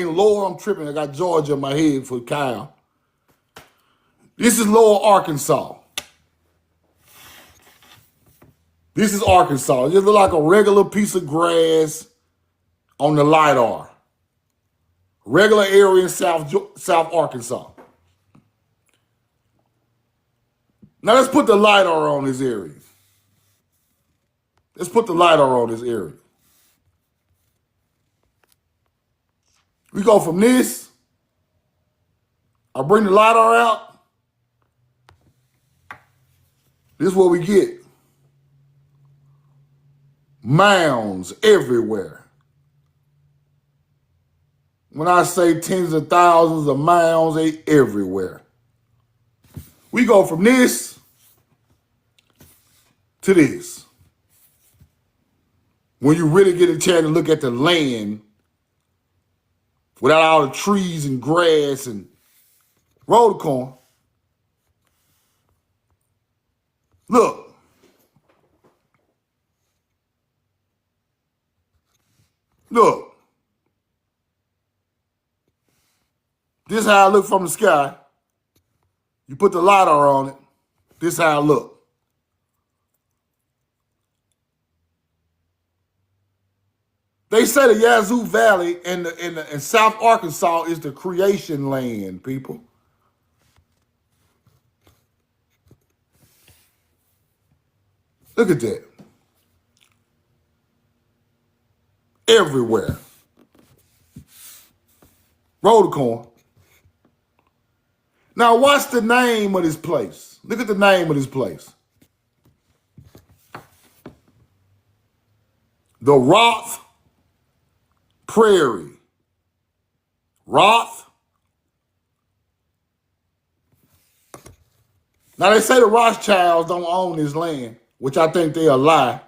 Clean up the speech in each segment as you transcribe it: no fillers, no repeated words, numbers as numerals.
lower, I'm tripping. I got Georgia in my head for Kyle. This is lower Arkansas. This is Arkansas. It just look like a regular piece of grass on the LiDAR. Regular area in South Arkansas. Now let's put the LiDAR on this area. Let's put the LiDAR on this area. We go from this. I bring the LiDAR out. This is what we get. Mounds everywhere. When I say tens of thousands of mounds, they everywhere. We go from this to this. When you really get a chance to look at the land without all the trees and grass and roll the corn. Look. Look. This is how I look from the sky. You put the LiDAR on it. This is how I look. They say the Yazoo Valley in South Arkansas is the creation land, people. Look at that. Everywhere. Roll the corn. Now what's the name of this place? Look at the name of this place. The Roth Prairie. Roth. Now they say the Rothschilds don't own this land, which I think they're a lie.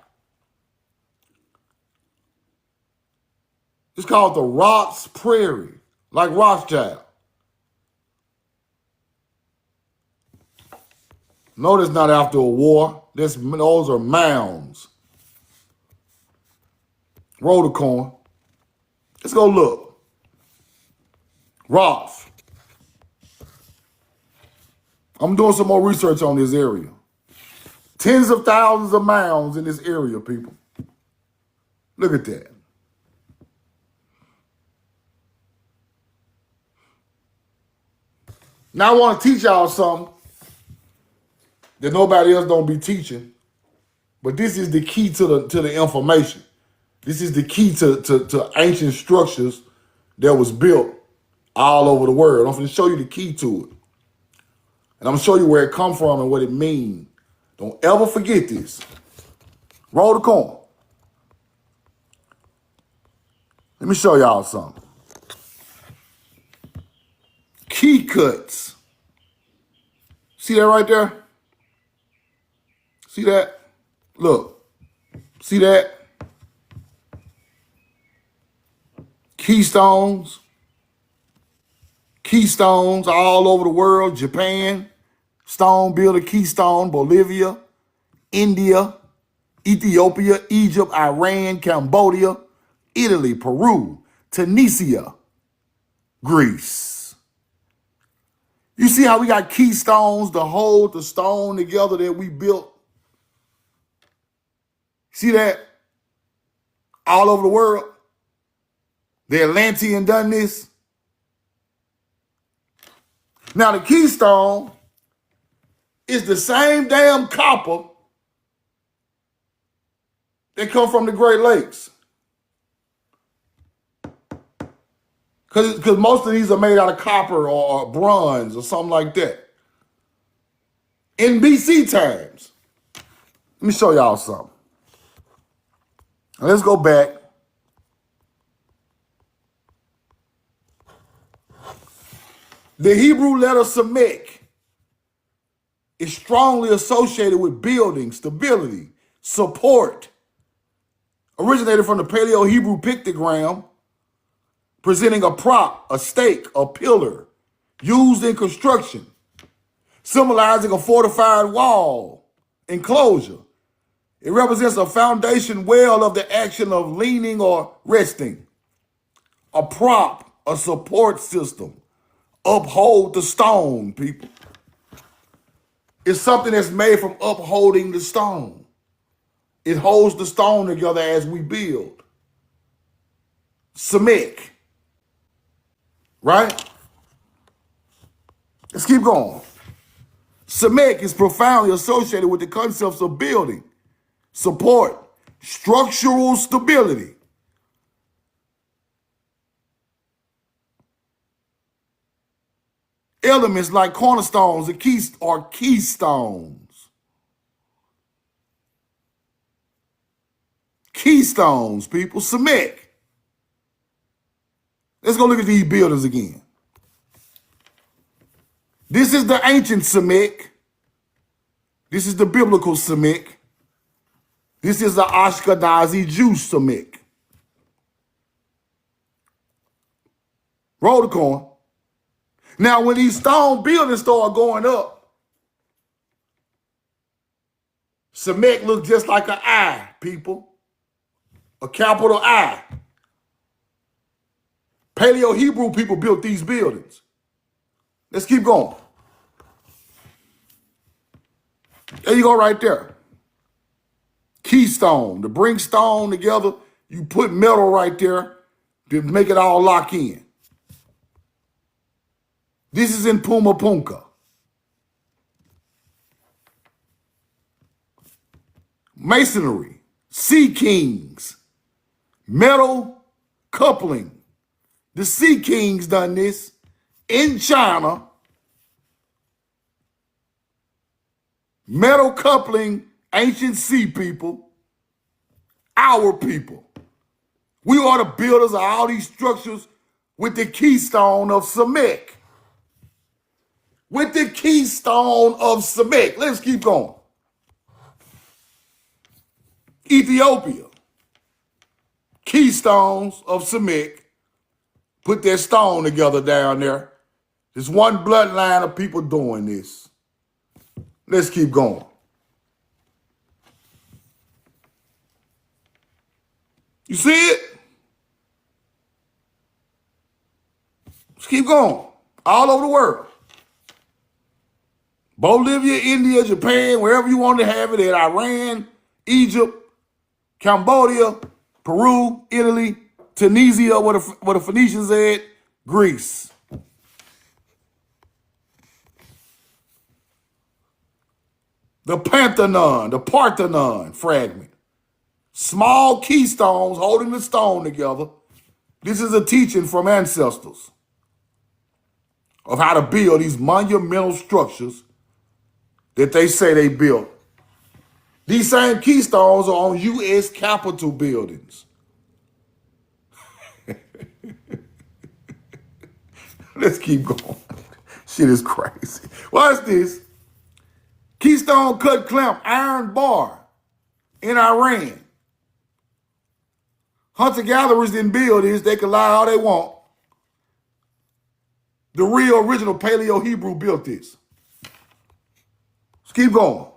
It's called the Roth's Prairie, like Rothschild. No, that's not after a war. Those are mounds. Roll the corn. Let's go look. Roth. I'm doing some more research on this area. Tens of thousands of mounds in this area, people. Look at that. Now I want to teach y'all something that nobody else don't be teaching, but this is the key to the information. This is the key to ancient structures that was built all over the world. I'm going to show you the key to it. And I'm going to show you where it come from and what it means. Don't ever forget this. Roll the corn. Let me show y'all something. Key cuts. See that right there? See that? Look. See that? Keystones. Keystones all over the world. Japan. Stone builder Keystone. Bolivia. India. Ethiopia. Egypt. Iran. Cambodia. Italy. Peru. Tunisia. Greece. You see how we got keystones to hold the stone together that we built? See that? All over the world. The Atlantean done this. Now the keystone is the same damn copper that come from the Great Lakes. Because most of these are made out of copper or bronze or something like that. In BC times. Let me show y'all something. Now let's go back. The Hebrew letter Samekh is strongly associated with building, stability, support. Originated from the Paleo-Hebrew pictogram, presenting a prop, a stake, a pillar, used in construction, symbolizing a fortified wall, enclosure. It represents a foundation well of the action of leaning or resting. A prop a support system. Uphold the stone, people. It's something that's made from upholding the stone. It holds the stone together as we build. Samekh. Right? Let's keep going. Samekh is profoundly associated with the concepts of building, support, structural stability. Elements like cornerstones are keystones. Keystones, people. Samekh. Let's go look at these buildings again. This is the ancient Samekh. This is the biblical Samekh. This is the Ashkenazi Jew Samekh. Roll the coin. Now, when these stone buildings start going up, Samekh looks just like an I, people. A capital I. Paleo-Hebrew people built these buildings. Let's keep going. There you go right there. Keystone. To bring stone together, you put metal right there to make it all lock in. This is in Pumapunka. Masonry. Sea Kings. Metal coupling. The Sea Kings done this in China. Metal coupling, ancient sea people, our people. We are the builders of all these structures with the keystone of Samekh. With the keystone of Samekh. Let's keep going. Ethiopia. Keystones of Samekh. Put their stone together down there. There's one bloodline of people doing this. Let's keep going. You see it? Let's keep going. All over the world. Bolivia, India, Japan, wherever you want to have it, at Iran, Egypt, Cambodia, Peru, Italy, Tunisia, where the Phoenicians at, Greece. The Parthenon fragment. Small keystones holding the stone together. This is a teaching from ancestors of how to build these monumental structures that they say they built. These same keystones are on U.S. Capitol buildings. Let's keep going. Shit is crazy. Watch this. Keystone cut clamp iron bar in Iran. Hunter-gatherers didn't build this. They can lie all they want. The real original Paleo-Hebrew built this. Let's keep going.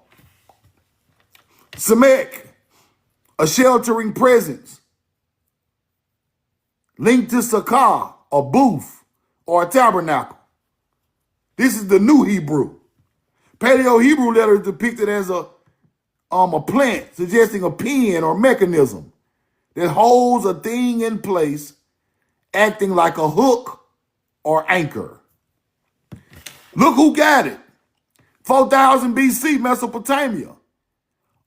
Samekh, a sheltering presence linked to Sakah, a booth, or a tabernacle. This is the new Hebrew. Paleo-Hebrew letters depicted as a plant, suggesting a pen or mechanism that holds a thing in place, acting like a hook or anchor. Look who got it. 4000 BC, Mesopotamia.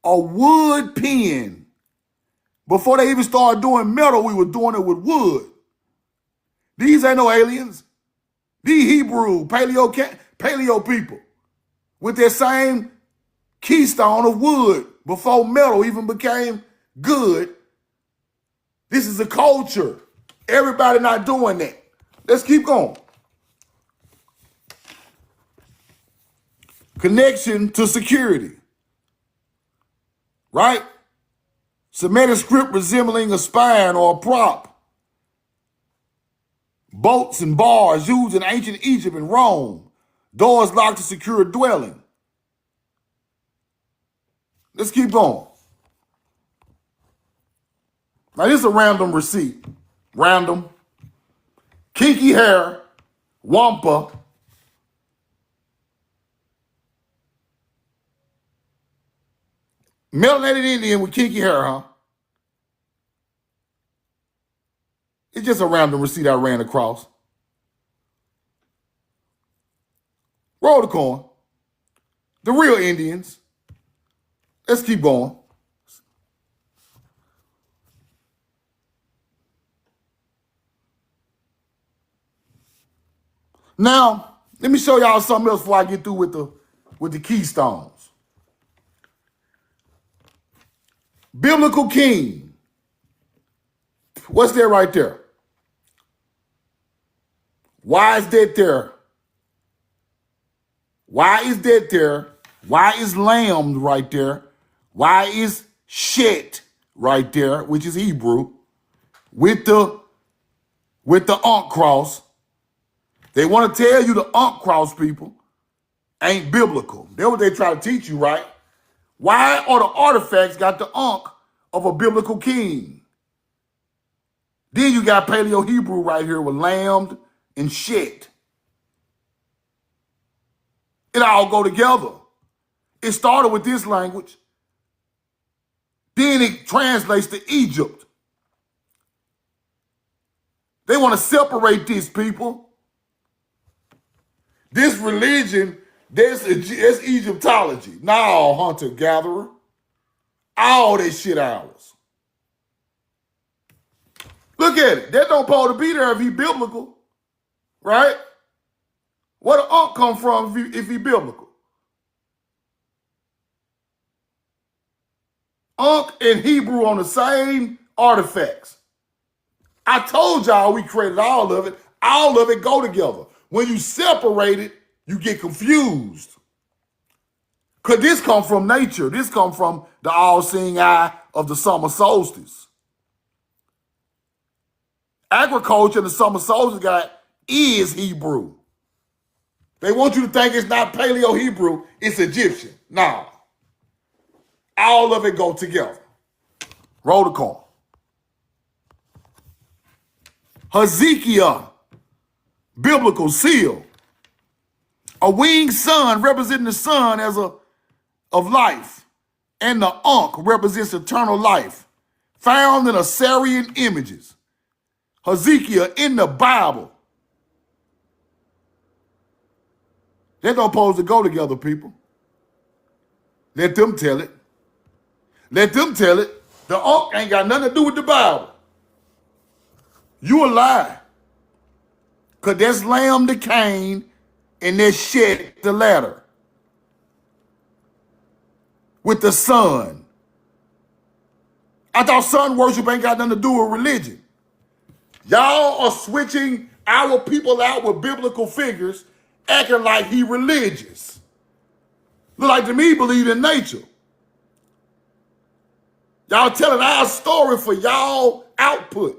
A wood pen. Before they even started doing metal, we were doing it with wood. These ain't no aliens. These Hebrew, paleo people with their same keystone of wood before metal even became good. This is a culture. Everybody not doing that. Let's keep going. Connection to security. Right? Semitic script resembling a spine or a prop. Bolts and bars used in ancient Egypt and Rome. Doors locked to secure a dwelling. Let's keep going. Now, this is a random receipt. Random. kinky hair, wampa, melanated Indian with kinky hair, huh? It's just a random receipt I ran across. Roll the coin. The real Indians. Let's keep going. Now, let me show y'all something else before I get through with the Keystones. Biblical king. What's that right there? Why is that there? Why is that there? Why is lamb right there? Why is shet right there, which is Hebrew, with the Ankh cross? They want to tell you the Ankh cross, people, ain't biblical. That's what they try to teach you, right? Why are the artifacts got the Ankh of a biblical king? Then you got Paleo Hebrew right here with lamb and shet. It all go together. It started with this language. Then it translates to Egypt. They want to separate these people. This religion, that's Egyptology. No, hunter-gatherer. All that shit ours. Look at it. That don't supposed to be there if he biblical. Right? Where the Ankh come from if he biblical? Ankh and Hebrew on the same artifacts. I told y'all we created all of it. All of it go together. When you separate it, you get confused. Because this come from nature. This come from the all-seeing eye of the summer solstice. Agriculture and the summer solstice guy is Hebrew. They want you to think it's not Paleo Hebrew, it's Egyptian. No. All of it go together. Roll the coin. Hezekiah, biblical seal. A winged sun representing the sun as of life. And the Ankh represents eternal life. Found in Assyrian images. Hezekiah in the Bible. They don't supposed to go together, people. Let them tell it. Let them tell it. The Ankh ain't got nothing to do with the Bible. You a lie. Because that's lamb the Cain and that's shet the ladder. With the sun. I thought sun worship ain't got nothing to do with religion. Y'all are switching our people out with biblical figures, acting like he religious. Look like to me believe in nature. Y'all telling our story for y'all output.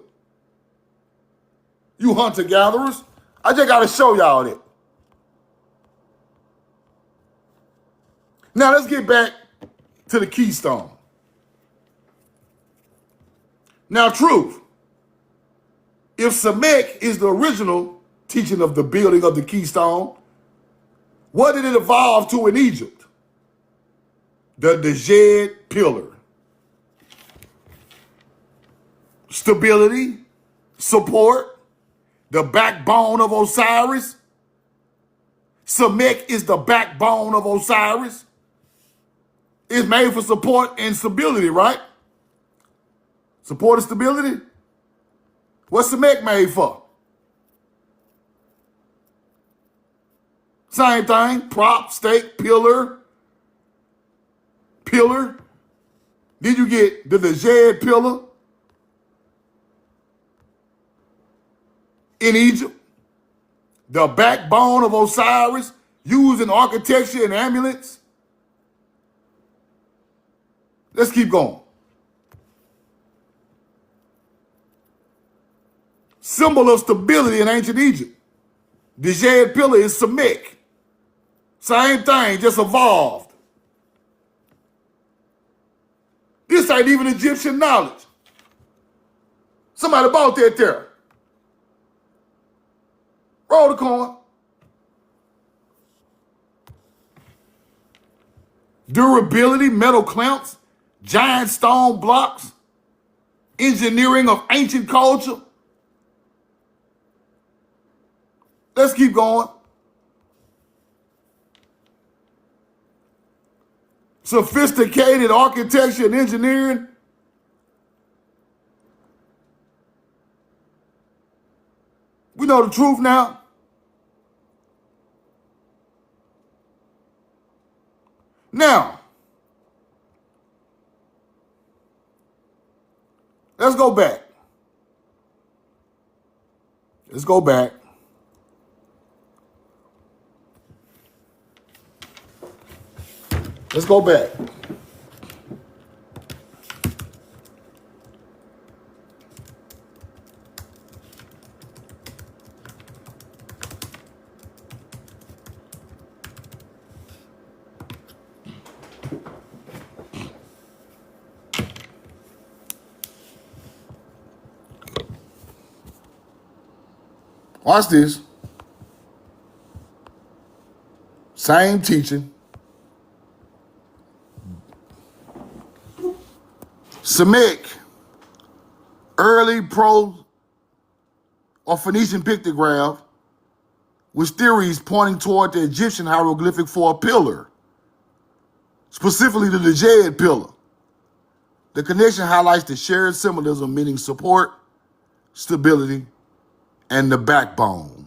You hunter-gatherers. I just got to show y'all that. Now let's get back to the Keystone. Now, truth. If Samekh is the original teaching of the building of the Keystone, what did it evolve to in Egypt? The Djed pillar. Stability, support, the backbone of Osiris. Samekh is the backbone of Osiris. It's made for support and stability, right? Support and stability? What's Samekh made for? Same thing. Prop, stake, pillar. Pillar. Then you get the Djed pillar in Egypt. The backbone of Osiris used in architecture and amulets. Let's keep going. Symbol of stability in ancient Egypt. The Djed pillar is Samekh. Same thing, just evolved. This ain't even Egyptian knowledge. Somebody bought that there. Roll the coin. Durability, metal clamps, giant stone blocks, engineering of ancient culture. Let's keep going. Sophisticated architecture and engineering. We know the truth now. Now, let's go back. Let's go back. Let's go back. Watch this. Same teaching. Samekh, early pro or Phoenician pictograph with theories pointing toward the Egyptian hieroglyphic for a pillar, specifically the Djed pillar. The connection highlights the shared symbolism, meaning support, stability, and the backbone.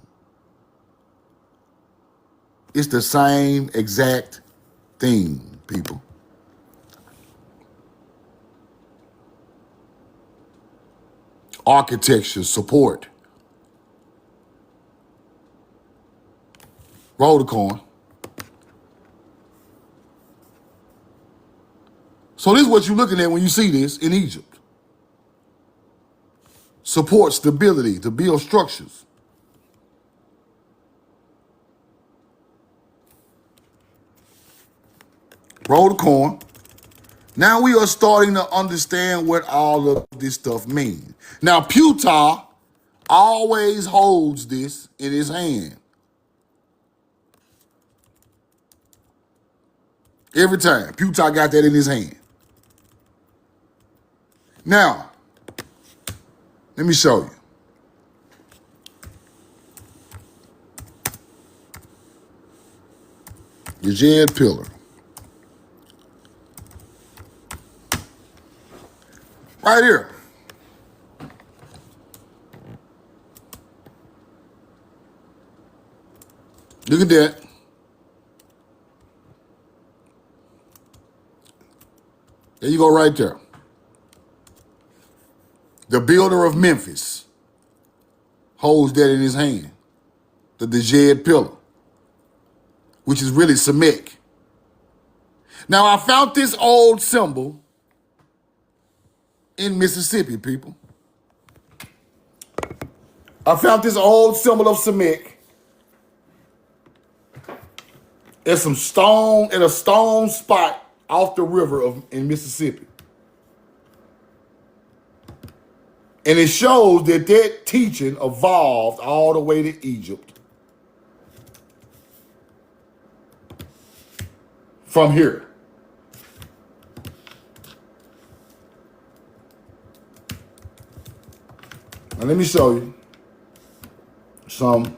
It's the same exact thing, people. Architecture, support. Roll the coin. So this is what you're looking at when you see this in Egypt. Support, stability, to build structures. Roll the coin. Now we are starting to understand what all of this stuff means. Now, Ptah always holds this in his hand. Every time. Ptah got that in his hand. Now, let me show you. Your Djed pillar. Right here. Look at that. There you go right there. The builder of Memphis holds that in his hand. The Djed pillar, which is really Samekh. Now, I found this old symbol in Mississippi, people. I found this old symbol of Samekh at a stone spot off the river in Mississippi. And it shows that that teaching evolved all the way to Egypt from here. Now let me show you some.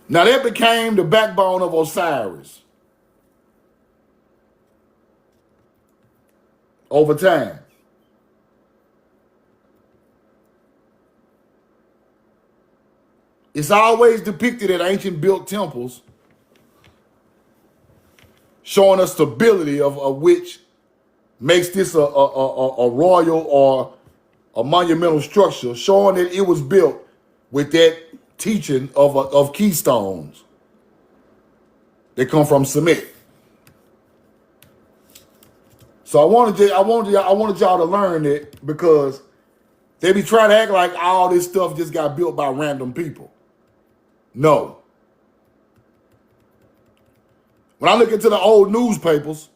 Now that became the backbone of Osiris over time. It's always depicted at ancient built temples, showing us stability of which makes this a royal or a monumental structure, showing that it was built with that teaching of keystones that come from Samekh. So I wanted y'all to learn it, because they be trying to act like all this stuff just got built by random people. No. When I look into the old newspapers,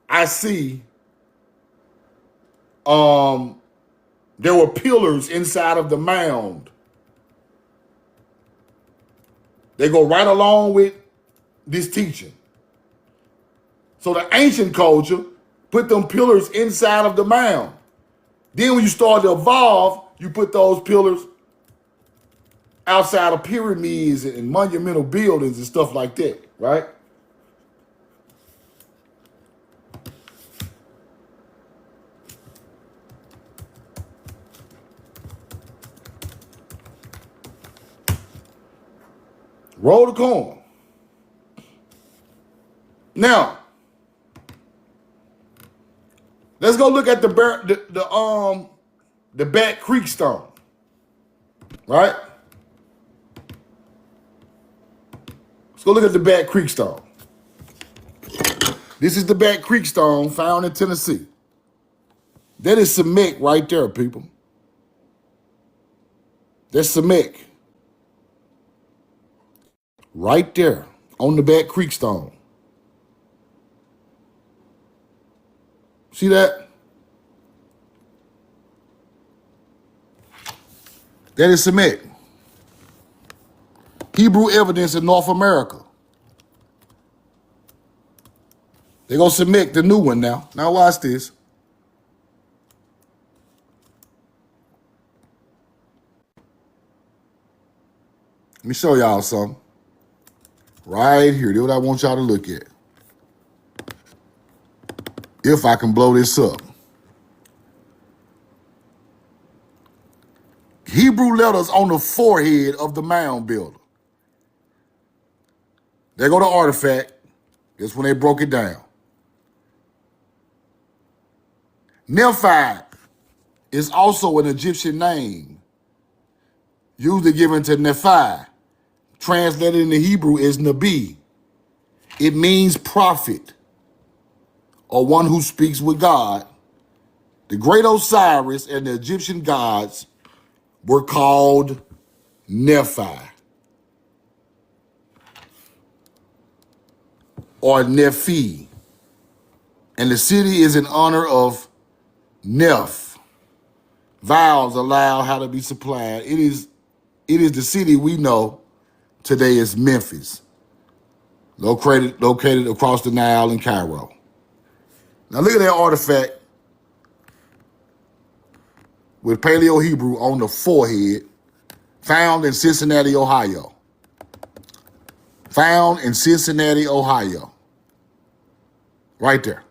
I see there were pillars inside of the mound. They go right along with this teaching. So the ancient culture put them pillars inside of the mound. Then when you start to evolve, you put those pillars outside of pyramids and monumental buildings and stuff like that, right? Roll the coin. Now, let's go look at the Bat Creek stone, right? Let's go look at the Bat Creek stone. This is the Bat Creek stone found in Tennessee. That is Samekh right there, people. That's Samekh. Right there on the Bat Creek stone. See that? That is Samekh. Hebrew evidence in North America. They're going to Samekh the new one now. Now watch this. Let me show y'all something. Right here. This is what I want y'all to look at. If I can blow this up. Hebrew letters on the forehead of the mound builder. There go the artifact. That's when they broke it down. Nephi is also an Egyptian name, usually given to Nephi, translated into Hebrew as Nabi. It means prophet or one who speaks with God. The great Osiris and the Egyptian gods were called Nephi or Nephi. And the city is in honor of Neph. Vowels allow how to be supplied. It is the city we know today as Memphis, located across the Nile in Cairo. Now look at that artifact with Paleo Hebrew on the forehead, found in Cincinnati, Ohio. Found in Cincinnati, Ohio. Right there.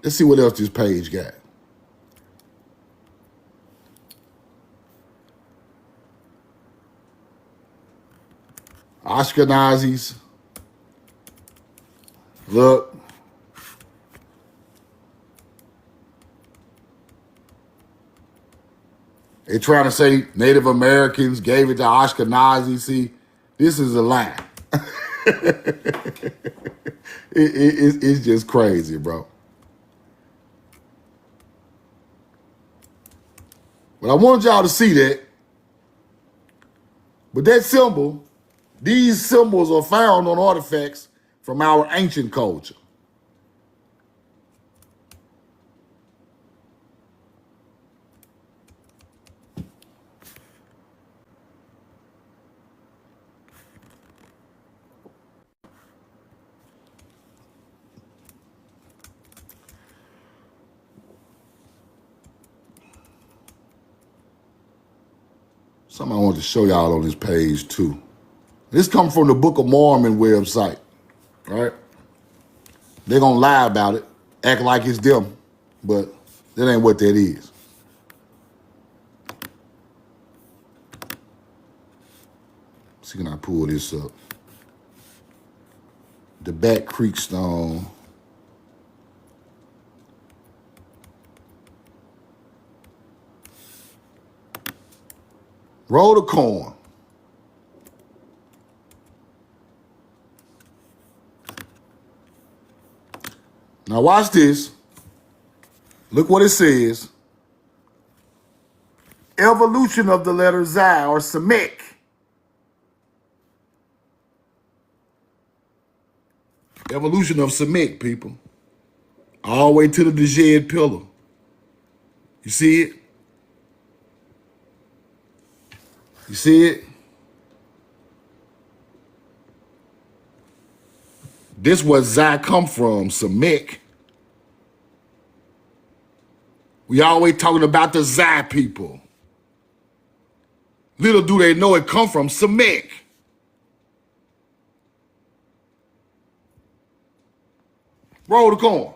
Let's see what else this page got. Ashkenazis. Look. They're trying to say Native Americans gave it to Ashkenazis. See, this is a lie. It's just crazy, bro. But I wanted y'all to see that. But that symbol, these symbols are found on artifacts from our ancient culture. Something I want to show y'all on this page too. This comes from the Book of Mormon website, right? They're going to lie about it, act like it's them, but that ain't what that is. See, can I pull this up? The Bat Creek stone. Roll the coin. Now watch this. Look what it says Evolution of the letter Xi or Samekh. Evolution of Samekh, people. All the way to the Djed pillar. You see it? You see it? This where Xi come from, Samekh. We always talking about the Xi people. Little do they know it come from Samekh. Roll the corn.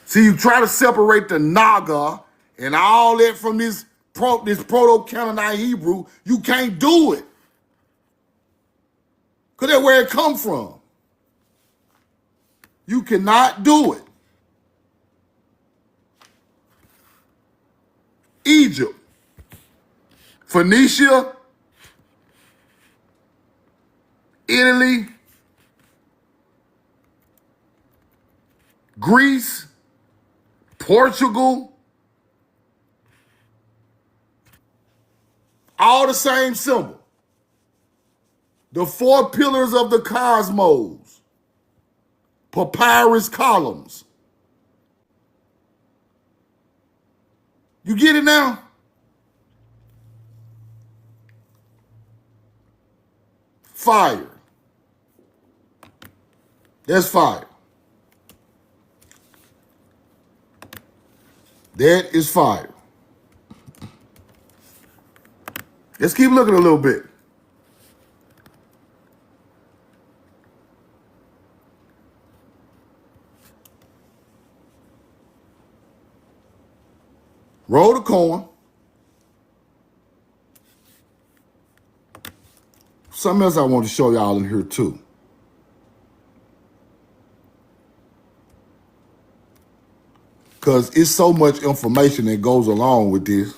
See, you try to separate the Naga and all that from this Proto-Canaanite Hebrew, you can't do it. Because that's where it come from. You cannot do it. Egypt, Phoenicia, Italy, Greece, Portugal, all the same symbol. The 4 pillars of the cosmos, papyrus columns. You get it now? Fire. That's fire. That is fire. Let's keep looking a little bit. Roll the coin. Something else I want to show y'all in here too. Because it's so much information that goes along with this.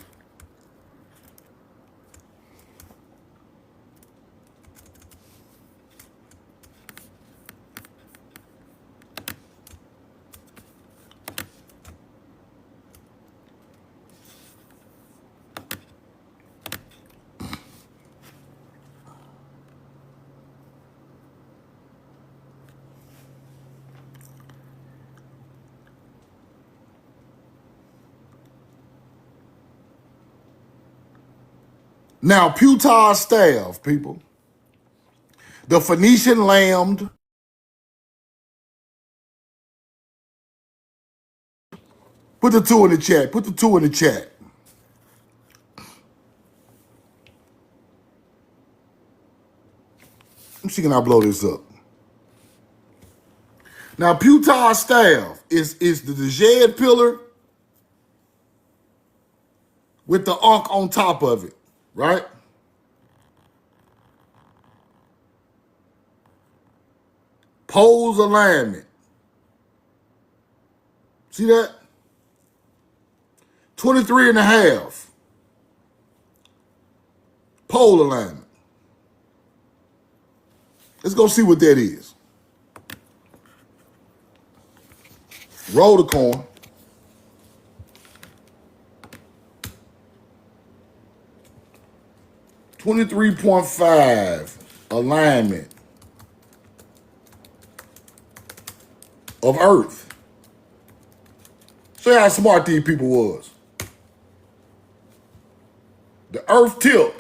Now, Ptah's staff, people. The Phoenician lamb. Put the 2 in the chat. Put the 2 in the chat. Let me see, can I blow this up? Now, Ptah's staff is the Djed pillar with the Ankh on top of it, right? Poles alignment. See that? 23 and a half. Pole alignment. Let's go see what that is. Roll the coin. .5 alignment of Earth. Show you how smart these people was. The Earth tilt.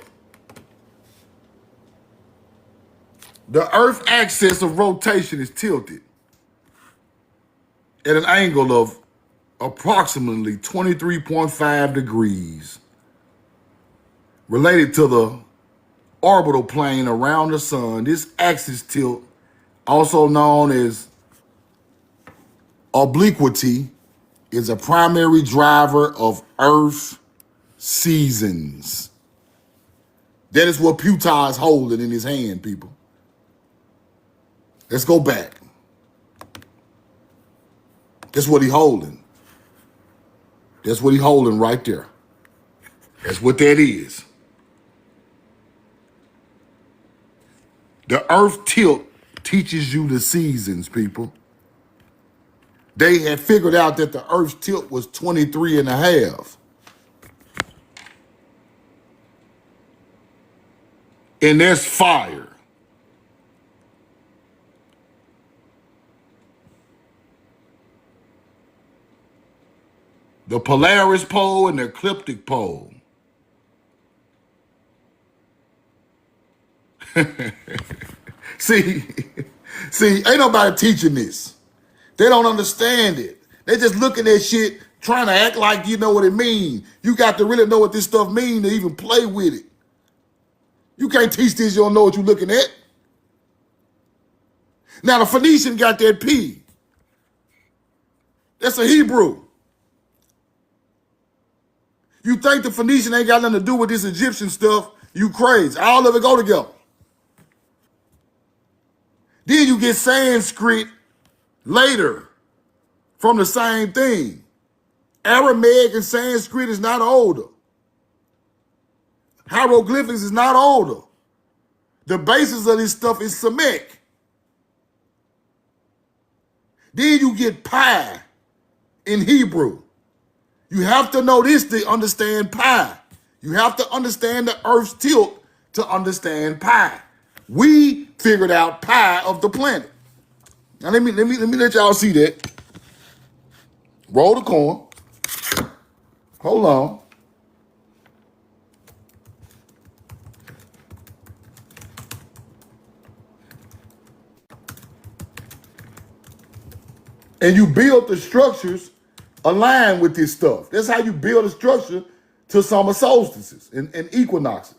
The Earth axis of rotation is tilted at an angle of approximately 23.5 degrees, related to the orbital plane around the sun. This axis tilt, also known as obliquity, is a primary driver of Earth seasons. That is what Ptah is holding in his hand, people. Let's go back. That's what he's holding. That's what he's holding right there. That's what that is. The Earth tilt teaches you the seasons, people. They had figured out that the Earth's tilt was 23 and a half. And that's fire. The Polaris pole and the ecliptic pole. See, ain't nobody teaching this. They don't understand it. They just looking at shit, trying to act like you know what it means. You got to really know what this stuff means to even play with it. You can't teach this, you don't know what you're looking at. Now the Phoenician got that P. That's a Hebrew. You think the Phoenician ain't got nothing to do with this Egyptian stuff, you crazy. All of it go together. Then you get Sanskrit later from the same thing. Aramaic and Sanskrit is not older. Hieroglyphics is not older. The basis of this stuff is Samekh. Then you get pi in Hebrew. You have to know this to understand pi. You have to understand the Earth's tilt to understand pi. We figured out pi of the planet. Now let me let y'all see that. Roll the coin. Hold on. And you build the structures aligned with this stuff. That's how you build a structure to summer solstices and equinoxes.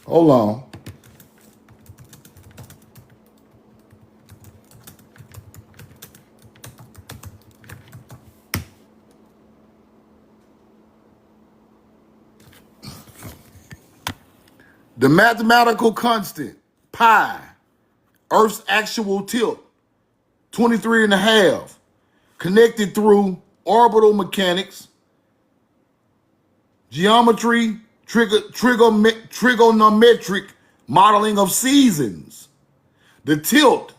Hold on. The mathematical constant, pi, Earth's actual tilt, 23 and a half, connected through orbital mechanics, geometry, trigonometric modeling of seasons. The tilt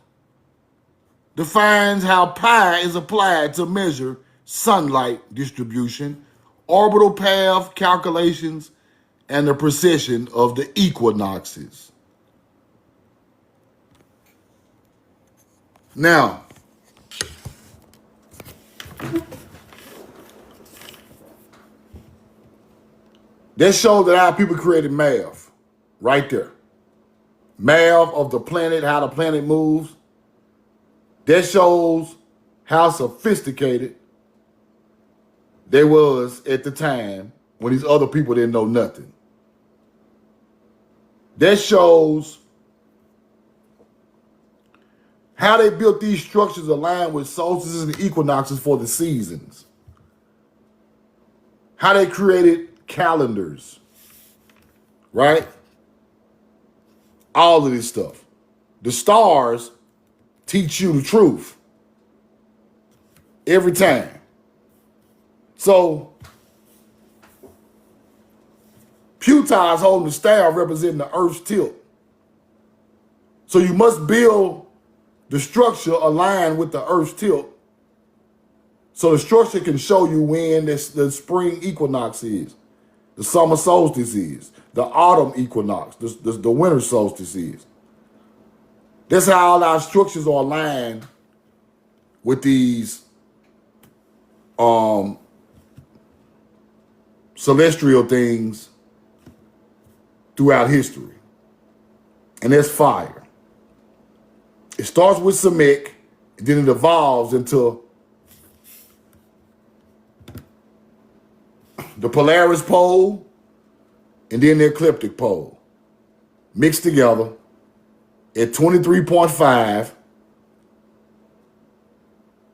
defines how pi is applied to measure sunlight distribution, orbital path calculations, and the precession of the equinoxes. Now, that shows that how people created math, right there. Math of the planet, how the planet moves. That shows how sophisticated they was at the time when these other people didn't know nothing. That shows how they built these structures aligned with solstices and equinoxes for the seasons. How they created calendars, right? All of this stuff. The stars teach you the truth every time. So, Putah is holding the staff representing the Earth's tilt. So you must build the structure aligned with the Earth's tilt so the structure can show you when the spring equinox is, the summer solstice is, the autumn equinox, the winter solstice is. That's how all our structures are aligned with these celestial things throughout history. And that's fire. It starts with Samekh, and then it evolves into the Polaris pole, and then the ecliptic pole. Mixed together at 23.5.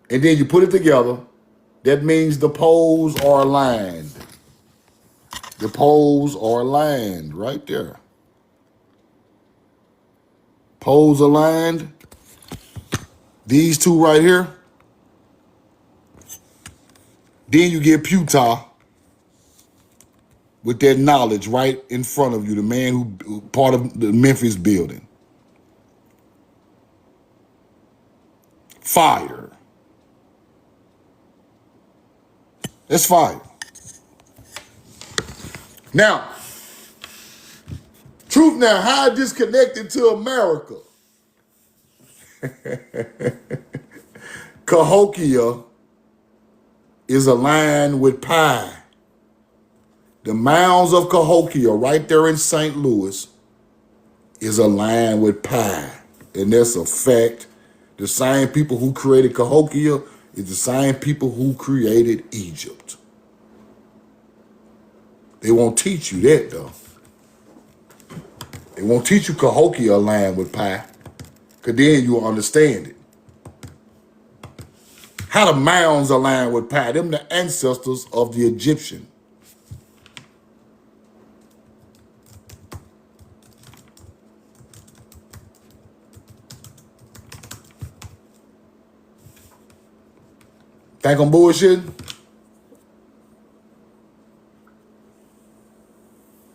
And then you put it together. That means the poles are aligned. The poles are aligned right there. Poles aligned. These two right here. Then you get Putah, with that knowledge right in front of you, the man who part of the Memphis building. Fire. That's fire. Now, truth now, how disconnected to America? Cahokia is aligned with Pi. The mounds of Cahokia right there in St. Louis is aligned with Pi. And that's a fact. The same people who created Cahokia is the same people who created Egypt. They won't teach you that, though. They won't teach you Cahokia aligned with Pi, because then you'll understand it. How the mounds align with Pi. Them the ancestors of the Egyptian. Think I'm bullshitting?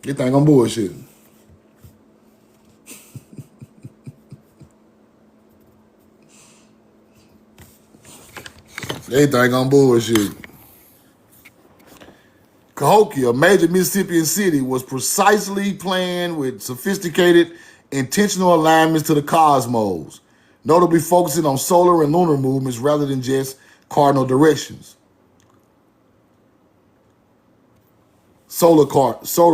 You think I'm bullshitting? They think I'm bullshitting. Cahokia, a major Mississippian city, was precisely planned with sophisticated, intentional alignments to the cosmos, notably focusing on solar and lunar movements rather than just cardinal directions. Solar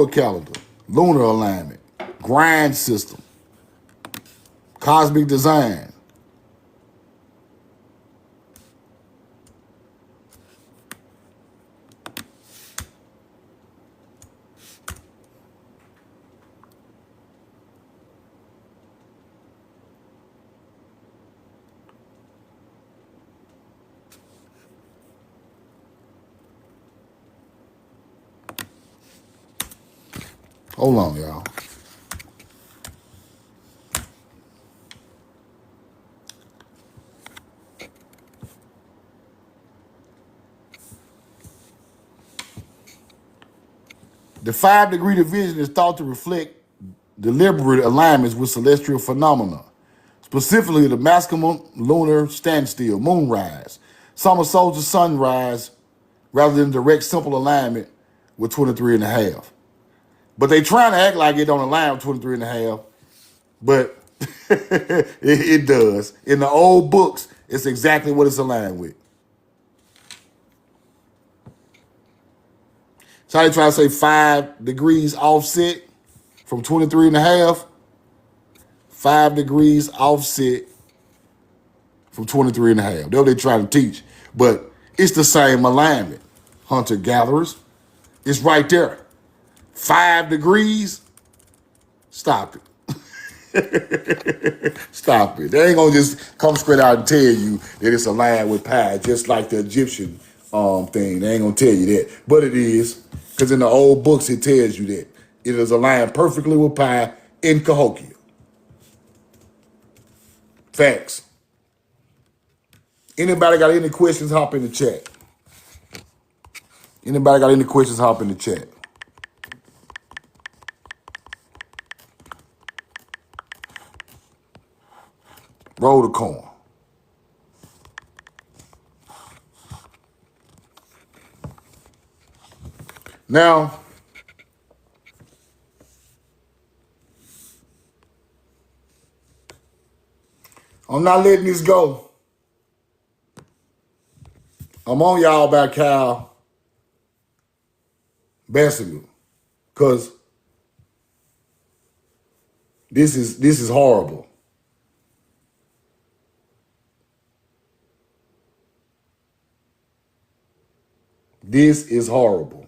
calendar, lunar alignment, grind system, cosmic design. Hold on, y'all. The 5-degree division is thought to reflect deliberate alignments with celestial phenomena, specifically the maximum lunar standstill, moonrise, summer solstice sunrise, rather than direct simple alignment with 23 and a half. But they trying to act like it don't align with 23 and a half, but it does. In the old books, it's exactly what it's aligned with. So they try to say 5 degrees offset from 23 and a half, 5 degrees offset from 23 and a half. That's what they're trying to teach. But it's the same alignment. Hunter-gatherers, it's right there. 5 degrees, stop it. Stop it. They ain't gonna just come straight out and tell you that it's aligned with Pi, just like the Egyptian thing. They ain't gonna tell you that. But it is, because in the old books it tells you that. It is aligned perfectly with Pi in Cahokia. Facts. Anybody got any questions, hop in the chat. Anybody got any questions, hop in the chat. Roll the coin. Now, I'm not letting this go. I'm on y'all about Kyle Bessinger, because this is horrible. This is horrible.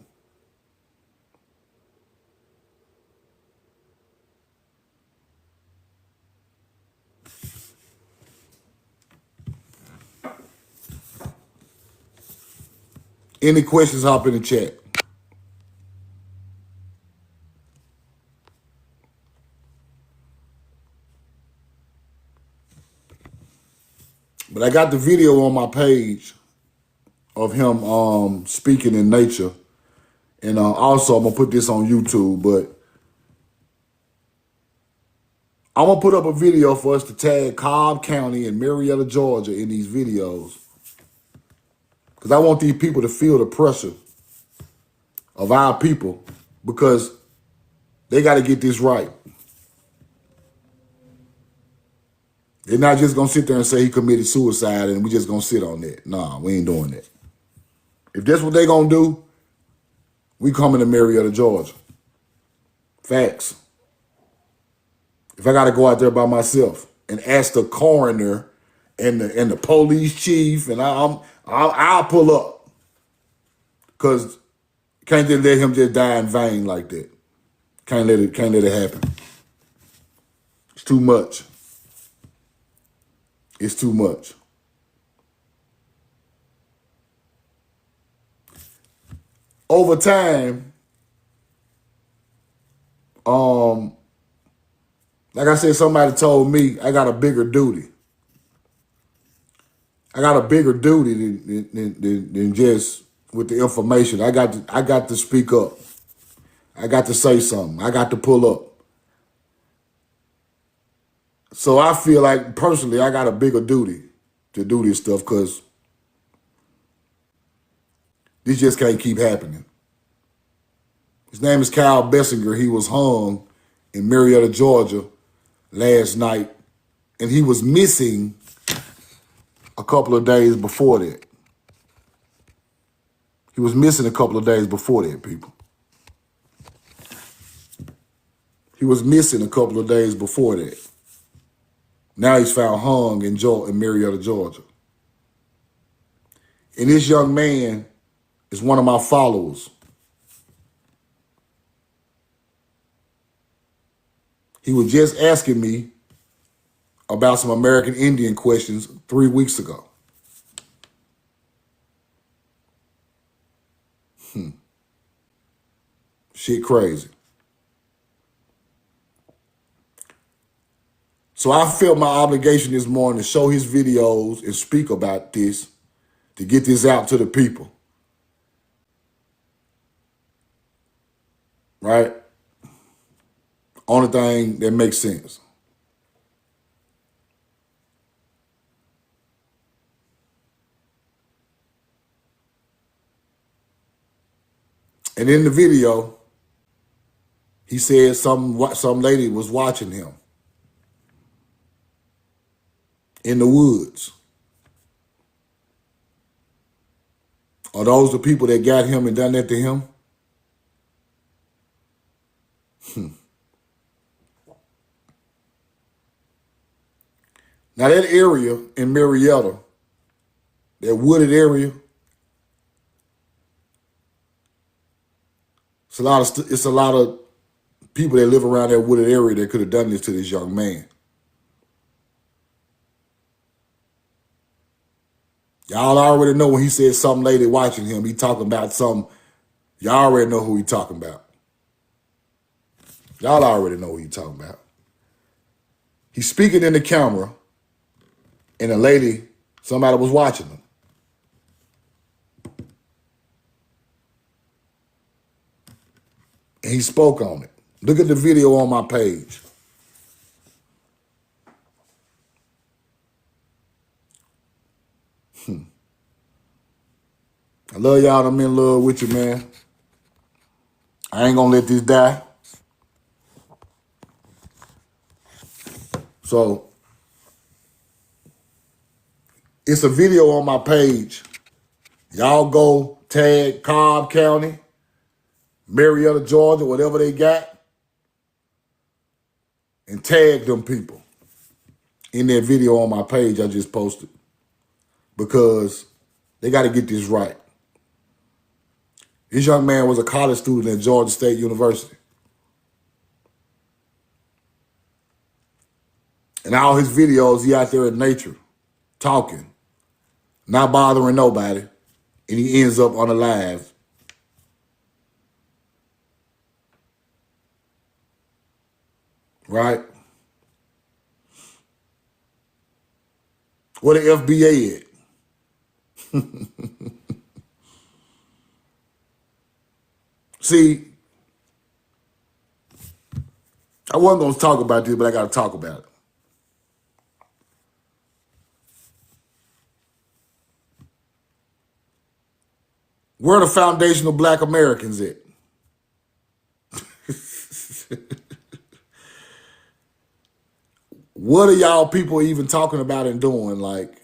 Any questions, hop in the chat. But I got the video on my page of him speaking in nature And also, I'm going to put this on YouTube, but I'm going to put up a video for us to tag Cobb County and Marietta, Georgia in these videos. Because I want these people to feel the pressure of our people, because they got to get this right. They're not just going to sit there and say he committed suicide and we just going to sit on that. Nah, we ain't doing that. If that's what they going to do, we coming to Marietta, Georgia. Facts. If I got to go out there by myself and ask the coroner and the police chief, and I'll pull up, because can't just let him just die in vain like that. Can't let it happen. It's too much. It's too much. Over time, like I said, somebody told me I got a bigger duty. I got a bigger duty than just with the information. I got to speak up. I got to say something. I got to pull up. So I feel like personally I got a bigger duty to do this stuff, because this just can't keep happening. His name is Kyle Bessinger. He was hung in Marietta, Georgia last night, and he was missing a couple of days before that. He was missing a couple of days before that, people. He was missing a couple of days before that. Now he's found hung in Marietta, Georgia. And this young man is one of my followers. He was just asking me about some American Indian questions 3 weeks ago. Shit crazy. So I felt my obligation this morning to show his videos and speak about this, to get this out to the people. Right? Only thing that makes sense. And in the video, he said some lady was watching him in the woods. Are those the people that got him and done that to him? Now that area in Marietta, that wooded area, it's a lot of people that live around that wooded area that could have done this to this young man. Y'all already know when he said some lady watching him, he talking about some. Y'all already know who he talking about. Y'all already know who he talking about. He's speaking in the camera, and a lady, somebody was watching him. And he spoke on it. Look at the video on my page. I love y'all. I'm in love with you, man. I ain't gonna let this die. So it's a video on my page. Y'all go tag Cobb County, Marietta, Georgia, whatever they got, and tag them people in that video on my page I just posted, because they got to get this right. This young man was a college student at Georgia State University. And all his videos, he out there in nature, talking, not bothering nobody, and he ends up on a live. Right? Where the FBA at? See, I wasn't going to talk about this, but I got to talk about it. Where are the foundational black Americans at? What are y'all people even talking about and doing? Like,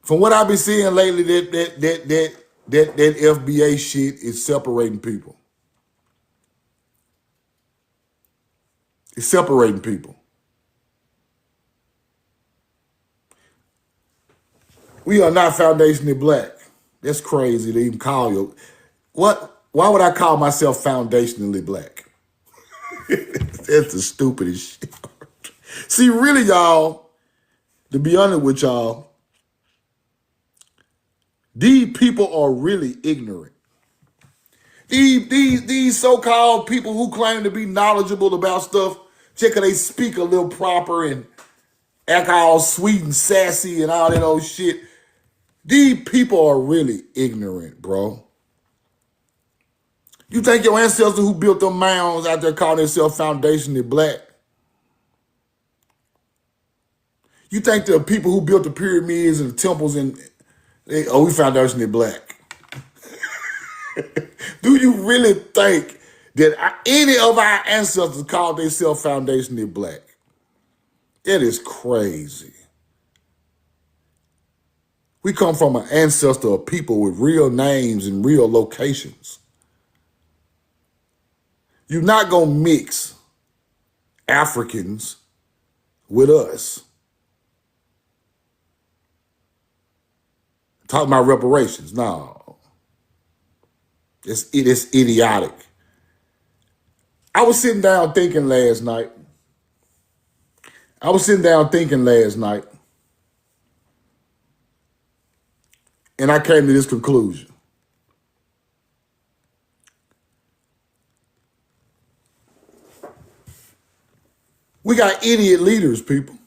from what I've been seeing lately, that FBA shit is separating people. It's separating people. We are not foundationally black. That's crazy to even call you. What? Why would I call myself foundationally black? That's the stupidest shit. See, really, y'all, to be honest with y'all, these people are really ignorant. These so-called people who claim to be knowledgeable about stuff, check how they speak a little proper and act all sweet and sassy and all that old shit. These people are really ignorant, bro. You think your ancestors who built them mounds out there calling themselves foundationally black? You think the people who built the pyramids and the temples and we foundationally black? Do you really think that any of our ancestors called themselves foundationally black? That is crazy. We come from an ancestor of people with real names and real locations. You're not going to mix Africans with us. Talking about reparations. No. It is idiotic. I was sitting down thinking last night. And I came to this conclusion. We got idiot leaders, people.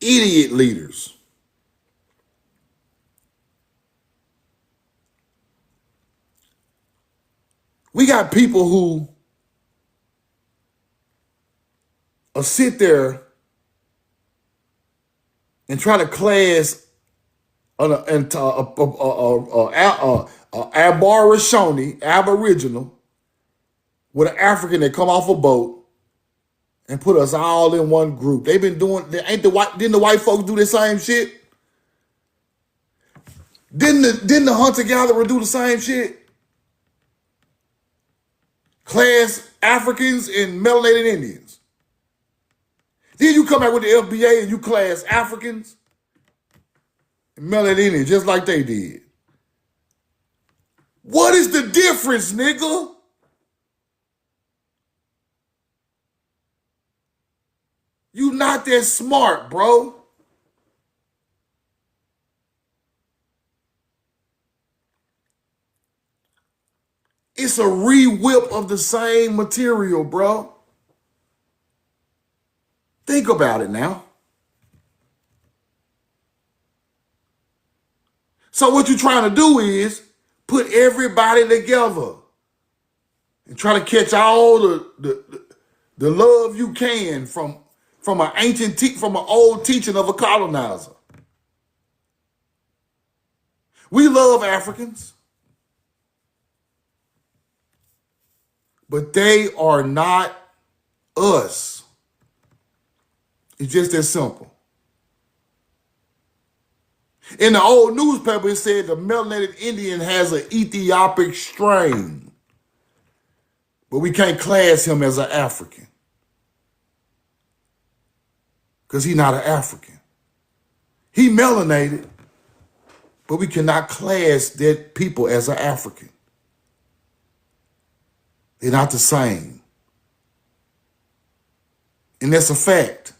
Idiot leaders. We got people who will sit there and try to class an Aboriginal with an African that come off a boat and put us all in one group. They've been doing, didn't the white folks do the same shit? Didn't the hunter-gatherer do the same shit? Class Africans and melanated Indians. Then you come out with the FBA and you class Africans and melanated Indians just like they did. What is the difference, nigga? You not that smart, bro. It's a re-whip of the same material, bro. Think about it now. So what you're trying to do is put everybody together and try to catch all the love you can from an old teaching of a colonizer. We love Africans, but they are not us. It's just that simple. In the old newspaper, it said the melanated Indian has an Ethiopic strain, but we can't class him as an African because he's not an African. He melanated, but we cannot class that people as an African. They're not the same. And that's a fact.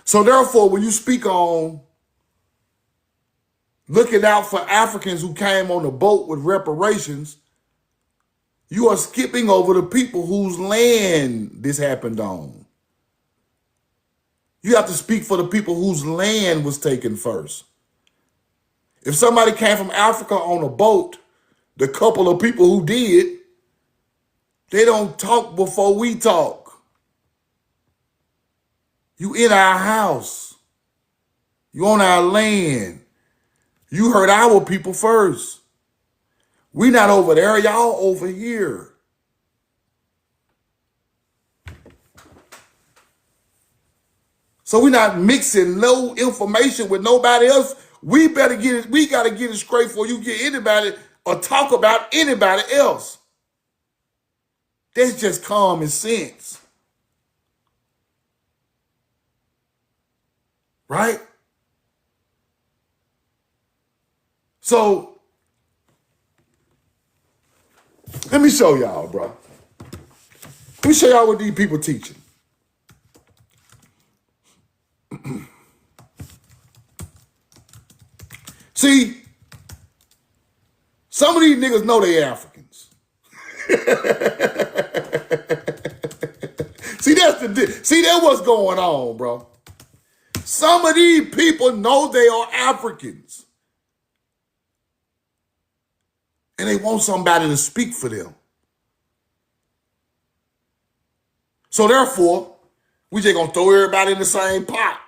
So therefore, when you speak on looking out for Africans who came on the boat with reparations, you are skipping over the people whose land this happened on. You have to speak for the people whose land was taken first. If somebody came from Africa on a boat, the couple of people who did, they don't talk before we talk. You in our house. You on our land. You heard our people first. We not over there, y'all over here. So we not mixing no information with nobody else. We better get it, we gotta get it straight before you get anybody or talk about anybody else. That's just common sense. Right? So let me show y'all, bro. Let me show y'all what these people teaching. See, some of these niggas know they Africans. See, that's what's going on, bro. Some of these people know they are Africans. And they want somebody to speak for them. So therefore, we just gonna throw everybody in the same pot.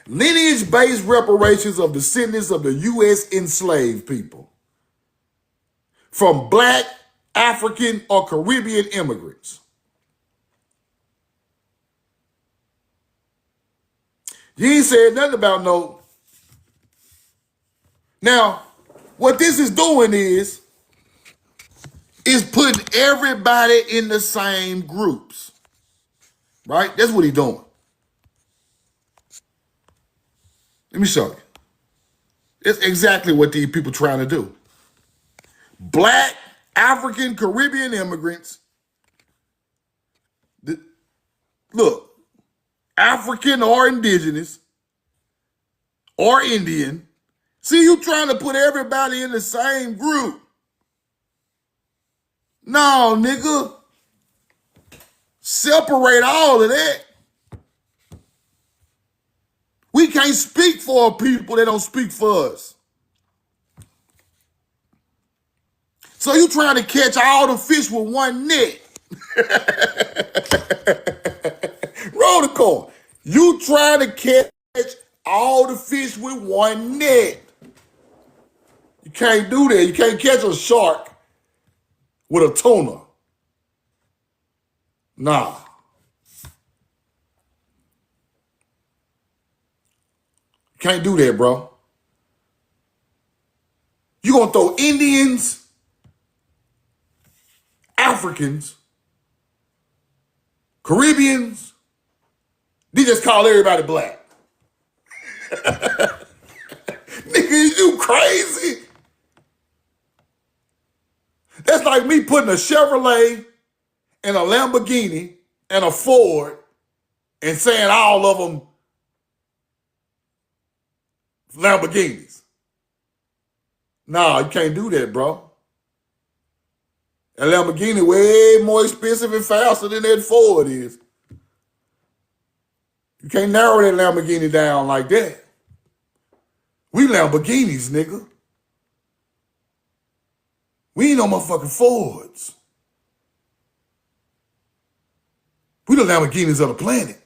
Lineage-based reparations of descendants of the U.S. enslaved people from Black, African, or Caribbean immigrants. You ain't said nothing about no. Now, what this is doing is putting everybody in the same groups. Right? That's what he's doing. Let me show you. It's exactly what these people trying to do. Black, African, Caribbean immigrants. Look, African or indigenous or Indian. See, you trying to put everybody in the same group. No, nigga. Separate all of that. We can't speak for people that don't speak for us. So you trying to catch all the fish with one net. Roll the call. You trying to catch all the fish with one net. You can't do that. You can't catch a shark with a tuna. Nah. You can't do that, bro. You gonna throw Indians, Africans, Caribbeans, they just call everybody black. Nigga, is you crazy? That's like me putting a Chevrolet and a Lamborghini and a Ford and saying all of them Lamborghinis. Nah, you can't do that, bro. A Lamborghini way more expensive and faster than that Ford is. You can't narrow that Lamborghini down like that. We Lamborghinis, nigga. We ain't no motherfucking Fords. We the Lamborghinis of the planet.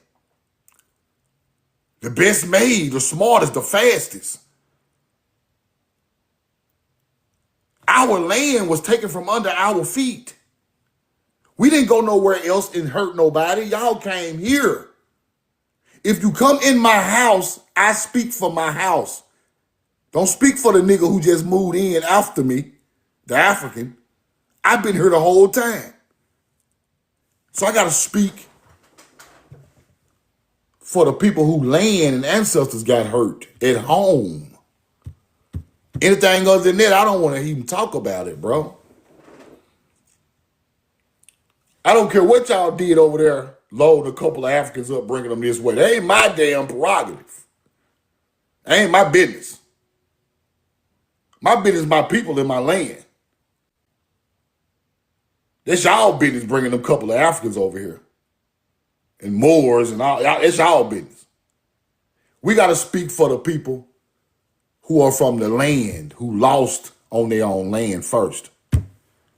The best made, the smartest, the fastest. Our land was taken from under our feet. We didn't go nowhere else and hurt nobody. Y'all came here. If you come in my house, I speak for my house. Don't speak for the nigga who just moved in after me, the African. I've been here the whole time. So I gotta speak for the people who land and ancestors got hurt at home. Anything other than that, I don't want to even talk about it, bro. I don't care what y'all did over there, loading a couple of Africans up, bringing them this way. That ain't my damn prerogative. That ain't my business. My business is my people in my land. That's y'all business bringing them couple of Africans over here. And Moors and all. It's y'all business. We got to speak for the people who are from the land, who lost on their own land first.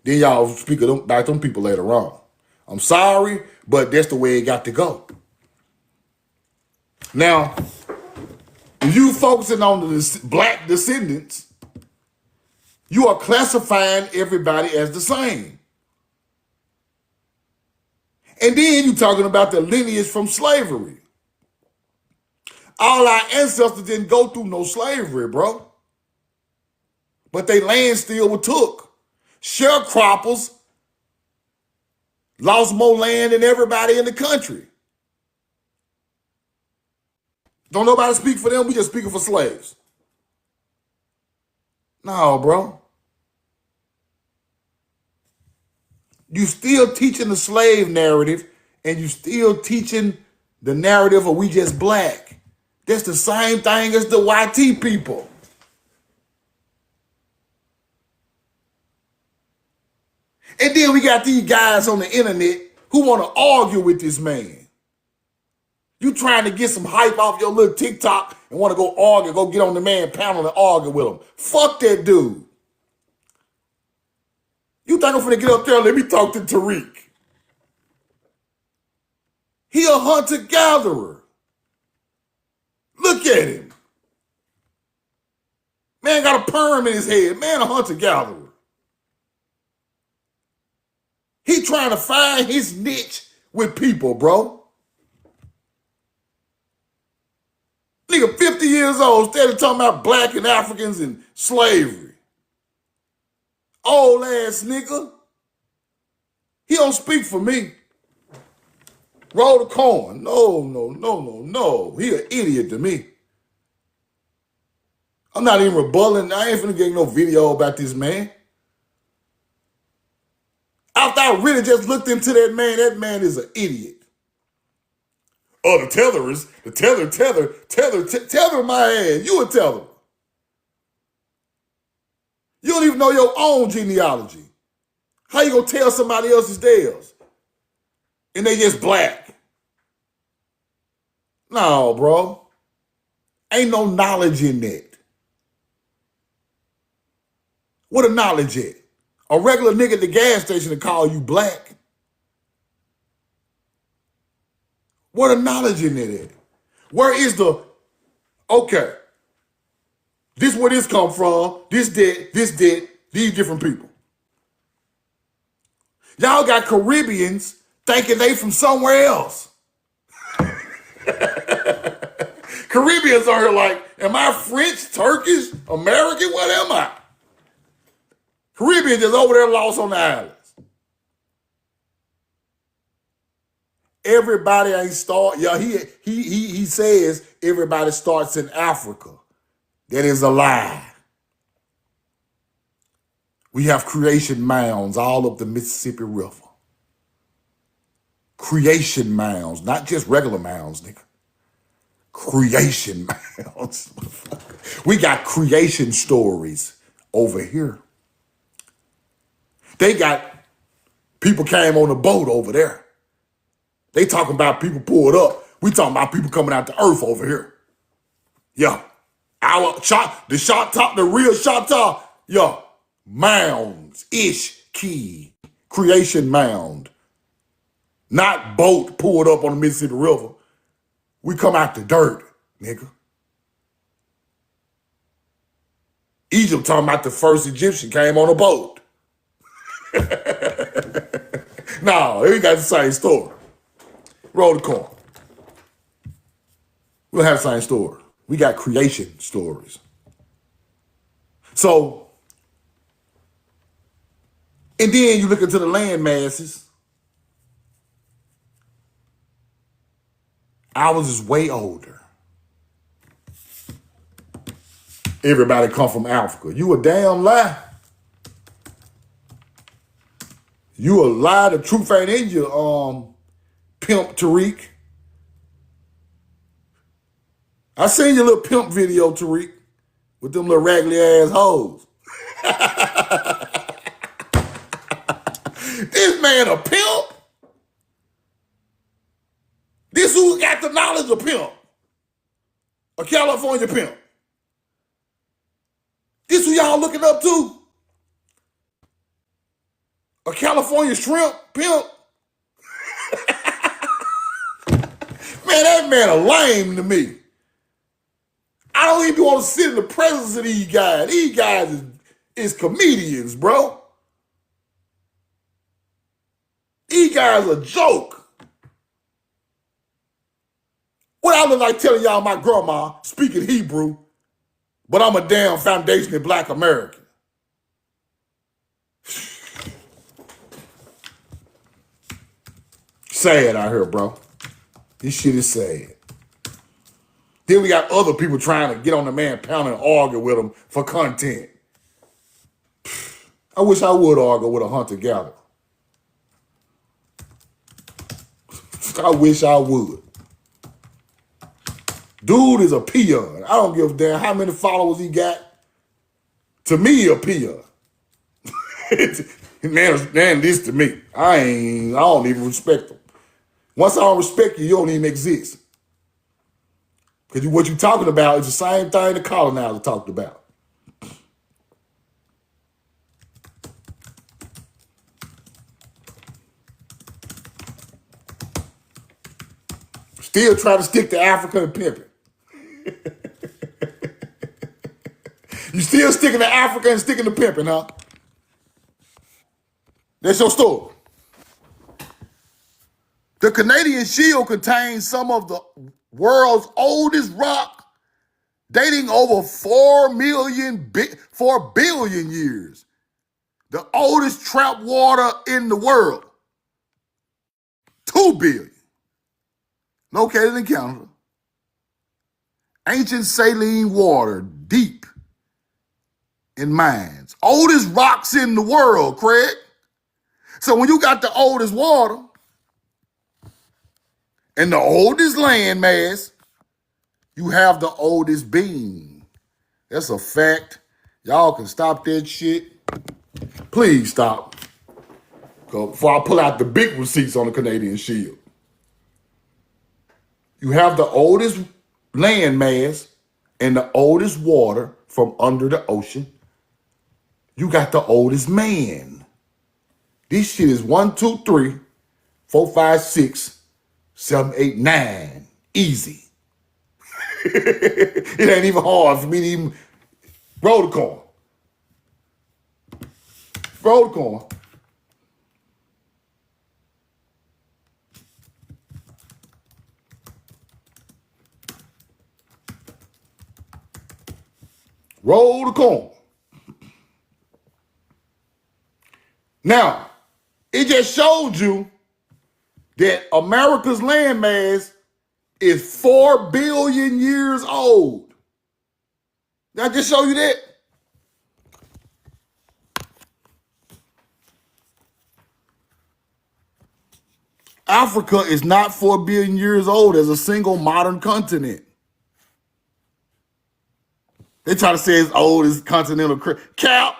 Then y'all speak about them people later on. I'm sorry, but that's the way it got to go. Now, if you focusing on the black descendants, you are classifying everybody as the same. And then you talking about the lineage from slavery. All our ancestors didn't go through no slavery, bro. But they land still was took. Sharecroppers lost more land than everybody in the country. Don't nobody speak for them, we just speaking for slaves. No, bro. You still teaching the slave narrative, and you still teaching the narrative of we just black. That's the same thing as the YT people. And then we got these guys on the internet who want to argue with this man. You trying to get some hype off your little TikTok and want to go argue, go get on the man panel and argue with him. Fuck that dude. You think I'm finna get up there and let me talk to Tariq? He a hunter-gatherer. Look at him. Man got a perm in his head. Man a hunter-gatherer. He trying to find his niche with people, bro. Nigga 50 years old, steady talking about black and Africans and slavery. Old ass nigga. He don't speak for me. Roll the coin. No. He an idiot to me. I'm not even rebutting. I ain't finna get no video about this man. After I really just looked into that man is an idiot. Oh, the tether my ass. You a tether. You don't even know your own genealogy. How you gonna tell somebody else's theirs? And they just black. No, bro. Ain't no knowledge in that. What a knowledge at? A regular nigga at the gas station to call you black. What a knowledge in it at? Where is the, okay, this where this come from, this dead, these different people. Y'all got Caribbeans thinking they from somewhere else. Caribbeans are here like, am I French, Turkish, American? What am I? Caribbeans is over there lost on the islands. Everybody ain't start. Yeah, he says everybody starts in Africa. That is a lie. We have creation mounds all up the Mississippi River. Creation mounds, not just regular mounds, nigga. Creation mounds. We got creation stories over here. They got people came on a boat over there. They talking about people pulled up. We talking about people coming out the earth over here. Yeah. The real Choctaw, yeah. Mounds, key, creation mound. Not boat pulled up on the Mississippi River. We come out the dirt, nigga. Egypt talking about the first Egyptian came on a boat. No, we got the same story. Roll the coin. We'll have the same story. We got creation stories. So, and then you look into the land masses. Ours is way older. Everybody come from Africa. You a damn lie. You a lie. The truth ain't in you, pimp Tariq. I seen your little pimp video, Tariq, with them little raggedy ass hoes. This man a pimp? This who got the knowledge of pimp? A California pimp. This who y'all looking up to? A California shrimp pimp? Man, that man a lame to me. I don't even want to sit in the presence of these guys. These guys is comedians, bro. These guys a joke. What I look like telling y'all my grandma speaking Hebrew, but I'm a damn foundationally black American. Sad out here, bro. This shit is sad. Then we got other people trying to get on the man pound and argue with him for content. I wish I would argue with a hunter-gatherer. I wish I would. Dude is a peon. I don't give a damn how many followers he got. To me, a peon. man, this to me. I don't even respect him. Once I don't respect you, you don't even exist. Because what you're talking about is the same thing the colonizer talked about. Still trying to stick to Africa and pimping. You still sticking to Africa and sticking to pimping, huh? That's your story. The Canadian Shield contains some of the world's oldest rock, dating over 4 billion years. The oldest trap water in the world. 2 billion. Located in Canada. Ancient saline water, deep in mines. Oldest rocks in the world, Craig. So when you got the oldest water and the oldest land mass, you have the oldest being. That's a fact. Y'all can stop that shit. Please stop. Before I pull out the big receipts on the Canadian Shield. You have the oldest land mass and the oldest water from under the ocean. You got the oldest man. This shit is 1, 2, 3, 4, 5, 6, 7, 8, 9. Easy. It ain't even hard for me to even roll the corn. Roll the corn. Roll the corn. Now, it just showed you that America's landmass is 4 billion years old. Did I just show you that? Africa is not 4 billion years old as a single modern continent. They try to say it's old as continental crest. Cap,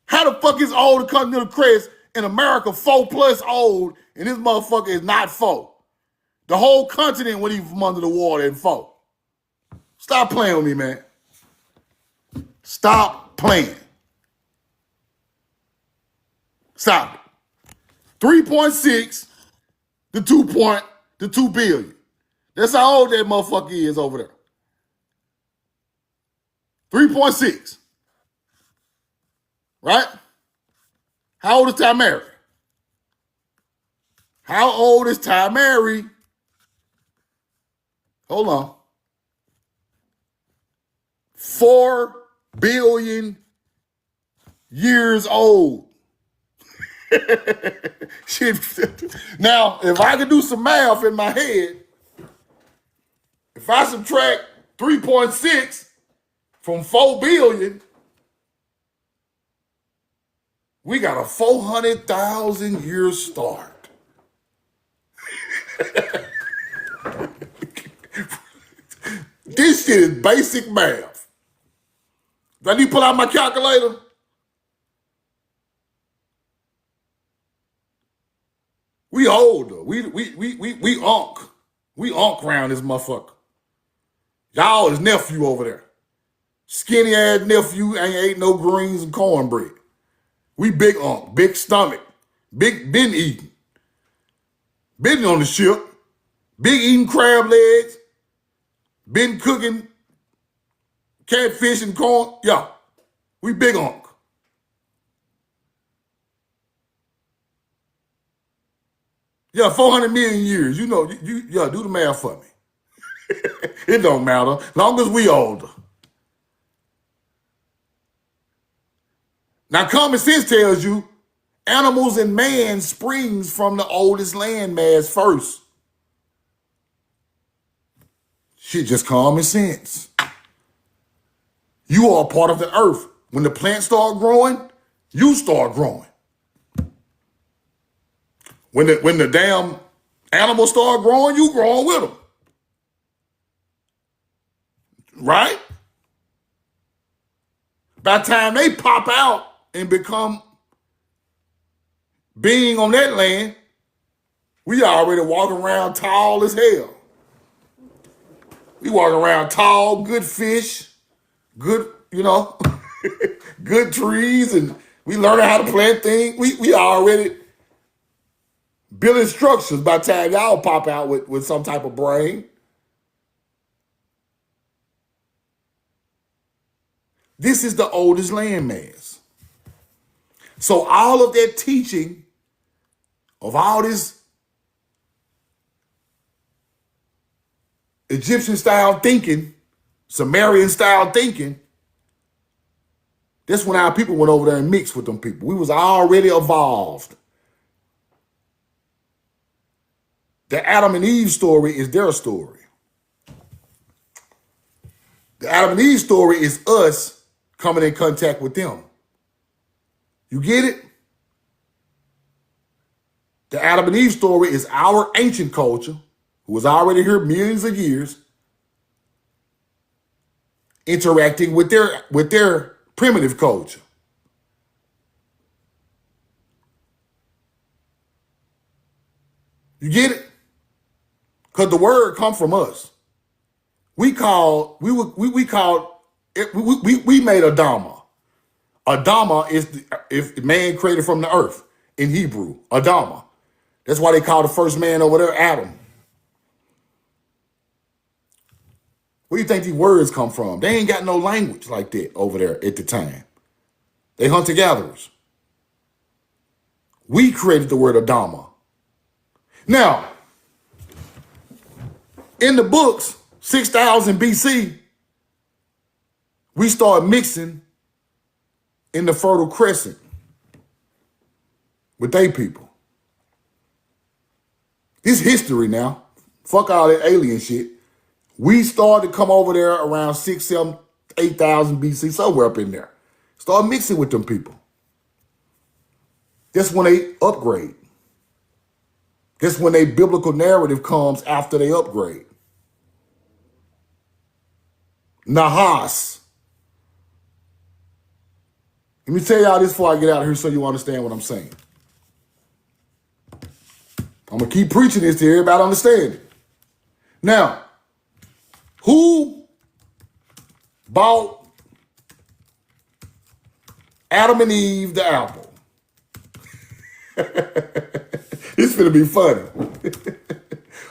how the fuck is old as continental crest in America 4+ old and this motherfucker is not 4? The whole continent went even from under the water in 4. Stop playing with me, man. Stop playing. Stop it. 3.6 to 2 billion. That's how old that motherfucker is over there. 3.6. Right? How old is Ty Mary? How old is Ty Mary? Hold on. 4 billion years old. Shit. Now, if I could do some math in my head, if I subtract 3.6 from 4 billion, we got a 400,000 year start. This shit is basic math. Do I need to pull out my calculator? We older. We unk. We unk around this motherfucker. Y'all is nephew over there. Skinny ass nephew ain't ate no greens and cornbread. We big big stomach, been eating. Been on the ship, been eating crab legs, been cooking catfish and corn. Yeah, we big on. Yeah, 400 million years. You know, yeah, do the math for me. It don't matter. Long as we older. Now, common sense tells you animals and man springs from the oldest landmass first. Shit, just common sense. You are a part of the earth. When the plants start growing, you start growing. When the damn animals start growing, you growing with them. Right? By the time they pop out and become being on that land, we already walking around tall as hell. We walking around tall, good fish, good, good trees, and we learning how to plant things. We already building structures by the time y'all pop out with some type of brain. This is the oldest landmass. So all of that teaching of all this Egyptian style thinking, Sumerian style thinking, that's when our people went over there and mixed with them people. We was already evolved. The Adam and Eve story is their story. The Adam and Eve story is us coming in contact with them. You get it? The Adam and Eve story is our ancient culture, who was already here millions of years, interacting with their primitive culture. You get it? Because the word come from us. We made Adama. Adama is if the man created from the earth in Hebrew. Adama. That's why they call the first man over there Adam. Where do you think these words come from? They ain't got no language like that over there at the time. They hunter-gatherers. We created the word Adama. Now, in the books, 6,000 BC, we start mixing in the Fertile Crescent with they people. This history now. Fuck all that alien shit. We started to come over there around 6, 7, 8,000 BC, somewhere up in there. Start mixing with them people. That's when they upgrade. That's when a biblical narrative comes after they upgrade. Nahas. Let me tell y'all this before I get out of here so you understand what I'm saying. I'm going to keep preaching this to everybody understand it. Now, who bought Adam and Eve the apple? It's gonna be funny.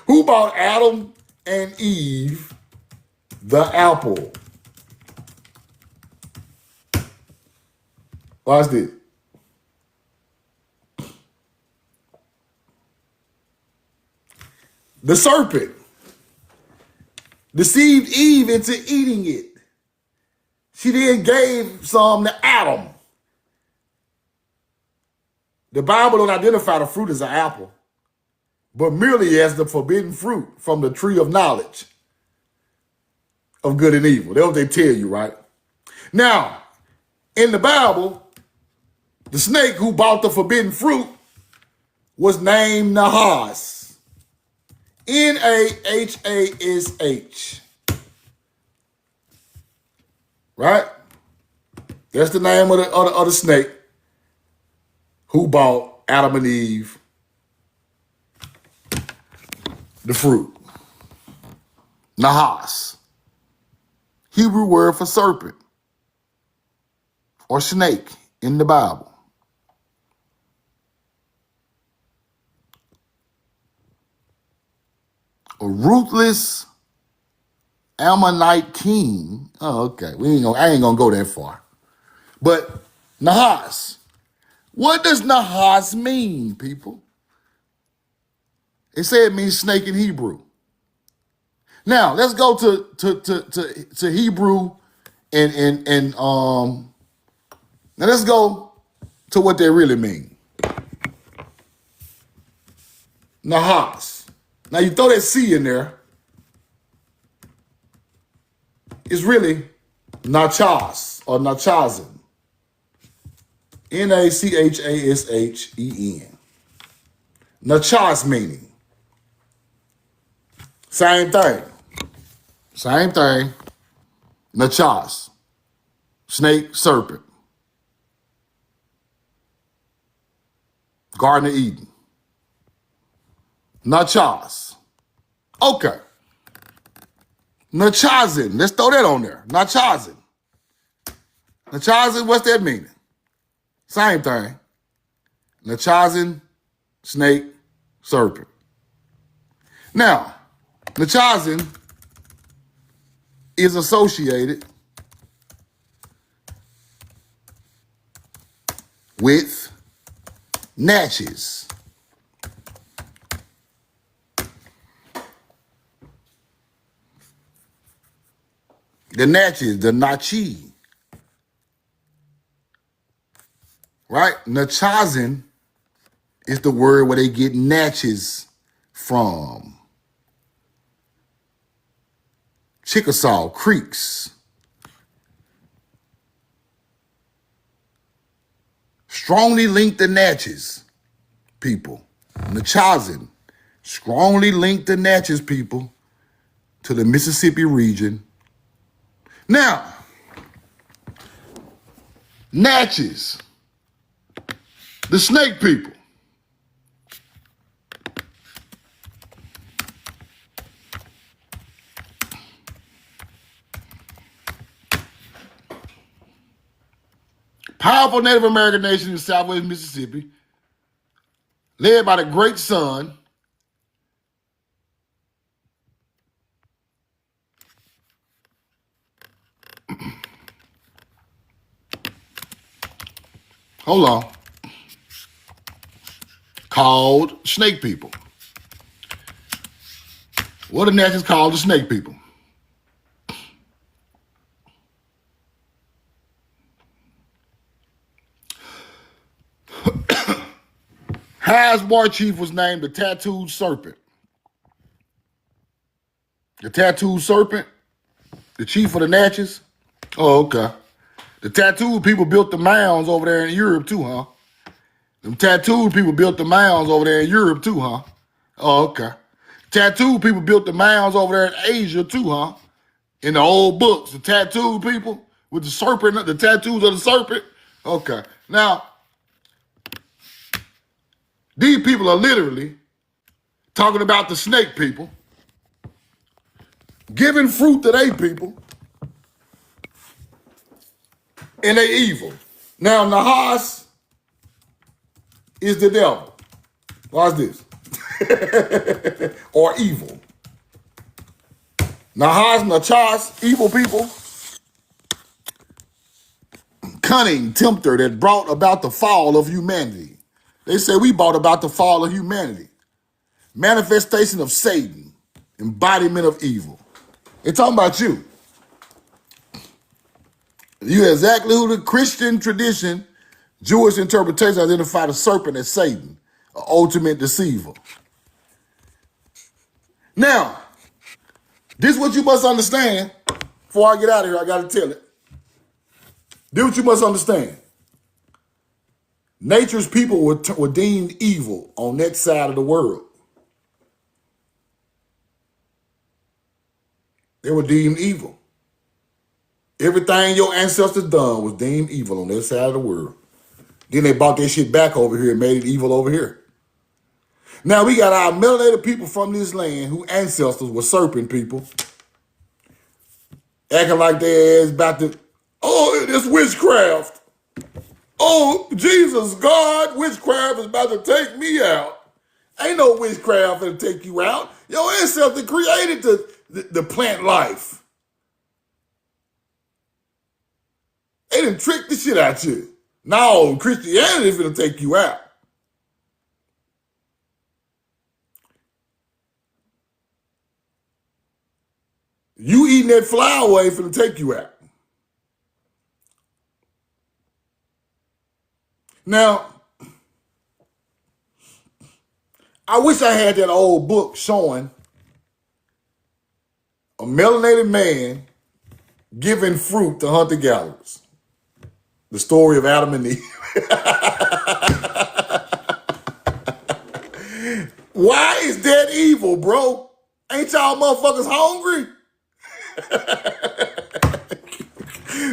Who bought Adam and Eve the apple? Watch this. The serpent deceived Eve into eating it. She then gave some to Adam. The Bible don't identify the fruit as an apple, but merely as the forbidden fruit from the tree of knowledge of good and evil. That's what they tell you, right? Now, in the Bible, the snake who bought the forbidden fruit was named Nahas. Nahash. Right? That's the name of the snake who bought Adam and Eve the fruit. Nahas. Hebrew word for serpent or snake in the Bible. A ruthless Ammonite king. Oh, okay. I ain't gonna go that far. But Nahas. What does Nahas mean, people? It said it means snake in Hebrew. Now let's go to Hebrew and now let's go to what they really mean. Nahas. Now you throw that C in there. It's really Nachas or Nachazin. Nachashen. Nachas meaning. Same thing. Same thing. Nachas. Snake, serpent. Garden of Eden. Nachas. Okay. Nachazin. Let's throw that on there. Nachazin. Nachazin, what's that meaning? Same thing. Nachazin, snake, serpent. Now, Nachazin is associated with Natchez. The Natchez, the Nachi. Right? Nachazin is the word where they get Natchez from. Chickasaw Creeks. Strongly linked to Natchez people. Nachazin strongly linked the Natchez people to the Mississippi region. Now, Natchez, the snake people. Powerful Native American nation in southwest Mississippi, led by the great son hold on, called snake people. What are the Natchez called the snake people? Highest war chief was named the Tattooed Serpent. The Tattooed Serpent, the chief of the Natchez. Oh, okay. The tattooed people built the mounds over there in Europe too, huh? Them tattooed people built the mounds over there in Europe too, huh? Oh, okay. Tattooed people built the mounds over there in Asia too, huh? In the old books, the tattooed people with the serpent, the tattoos of the serpent. Okay. Now, these people are literally talking about the snake people, giving fruit to they people, and they evil. Now, Nahas is the devil. Watch this. Or evil. Nahas, Nachas, evil people. Cunning tempter that brought about the fall of humanity. They say we brought about the fall of humanity. Manifestation of Satan. Embodiment of evil. They're talking about you. You exactly who the Christian tradition, Jewish interpretation identify the serpent as Satan, an ultimate deceiver. Now, this is what you must understand. Before I get out of here, I got to tell it. This is what you must understand. Nature's people were deemed evil on that side of the world. They were deemed evil. Everything your ancestors done was deemed evil on that side of the world. Then they brought their shit back over here and made it evil over here. Now we got our melanated people from this land whose ancestors were serpent people. acting like their ass about to, oh, it's witchcraft. Oh, Jesus, God, witchcraft is about to take me out. Ain't no witchcraft that'll take you out. Your ancestor created the plant life. They done tricked the shit out you. No, Christianity is gonna take you out. You eating that flour ain't finna take you out. Now, I wish I had that old book showing a melanated man giving fruit to hunter-gatherers. The story of Adam and Eve. Why is that evil, bro? Ain't y'all motherfuckers hungry?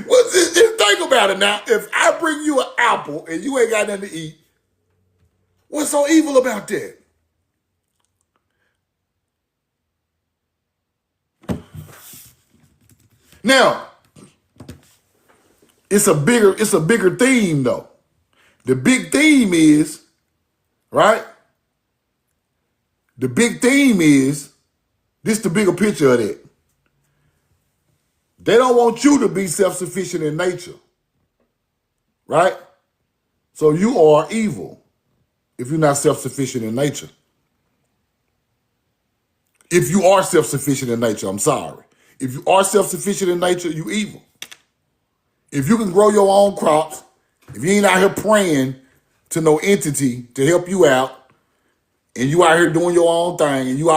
Well, just think about it now. If I bring you an apple and you ain't got nothing to eat, what's so evil about that? Now, it's a bigger theme though. The big theme is, right? The big theme is, this the bigger picture of that. They don't want you to be self-sufficient in nature, right? So you are evil if you're not self-sufficient in nature. If you are self-sufficient in nature, I'm sorry. If you are self-sufficient in nature, you evil. If you can grow your own crops, if you ain't out here praying to no entity to help you out, and you out here doing your own thing, and your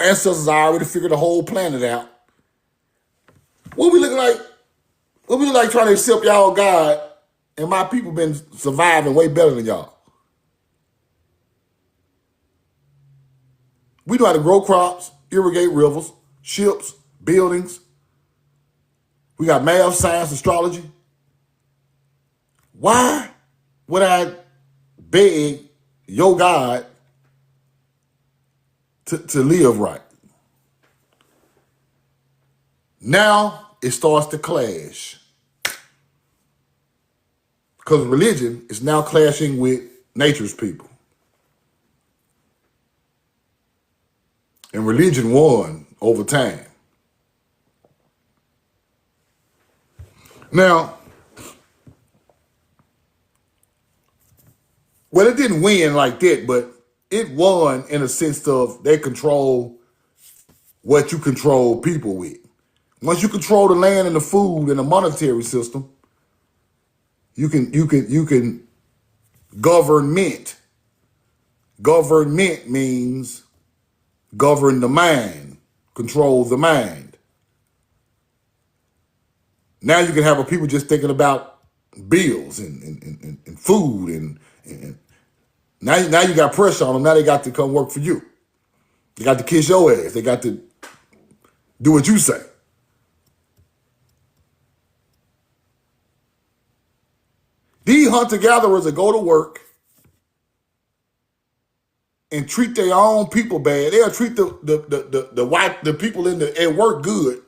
ancestors already figured the whole planet out, what we looking like? What we look like trying to accept y'all God, and my people been surviving way better than y'all. We know how to grow crops, irrigate rivers, ships, buildings. We got math, science, astrology. Why would I beg your God to live right? Now it starts to clash. Because religion is now clashing with nature's people. And religion won over time. Now, well, it didn't win like that, but it won in a sense of they control what you control people with. Once you control the land and the food and the monetary system, you can government. Government means govern the mind, control the mind. Now you can have a people just thinking about bills and food and now you got pressure on them. Now they got to come work for you. They got to kiss your ass. They got to do what you say. These hunter-gatherers that go to work and treat their own people bad. They'll treat the people at work good.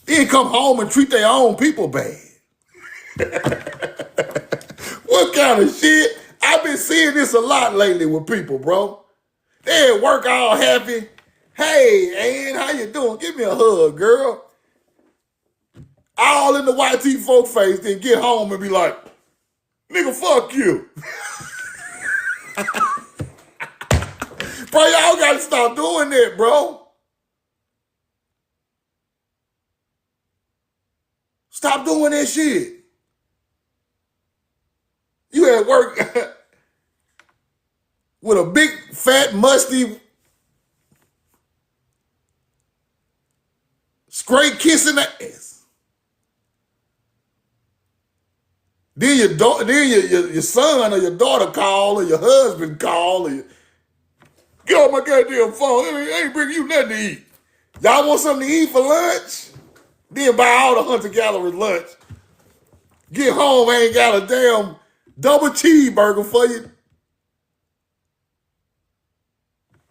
Then come home and treat their own people bad. What kind of shit? I've been seeing this a lot lately with people, bro. They at work all happy. Hey, Ann, how you doing? Give me a hug, girl. All in the YT folk face, then get home and be like, nigga, fuck you. Bro, y'all gotta stop doing that, bro. Stop doing that shit. You at work with a big, fat, musty, straight kissing ass. Then your son or your daughter call or your husband call or get off my goddamn phone. I ain't bringing you nothing to eat. Y'all want something to eat for lunch? Then buy all the hunter-gatherers lunch. Get home, ain't got a damn double cheeseburger for you.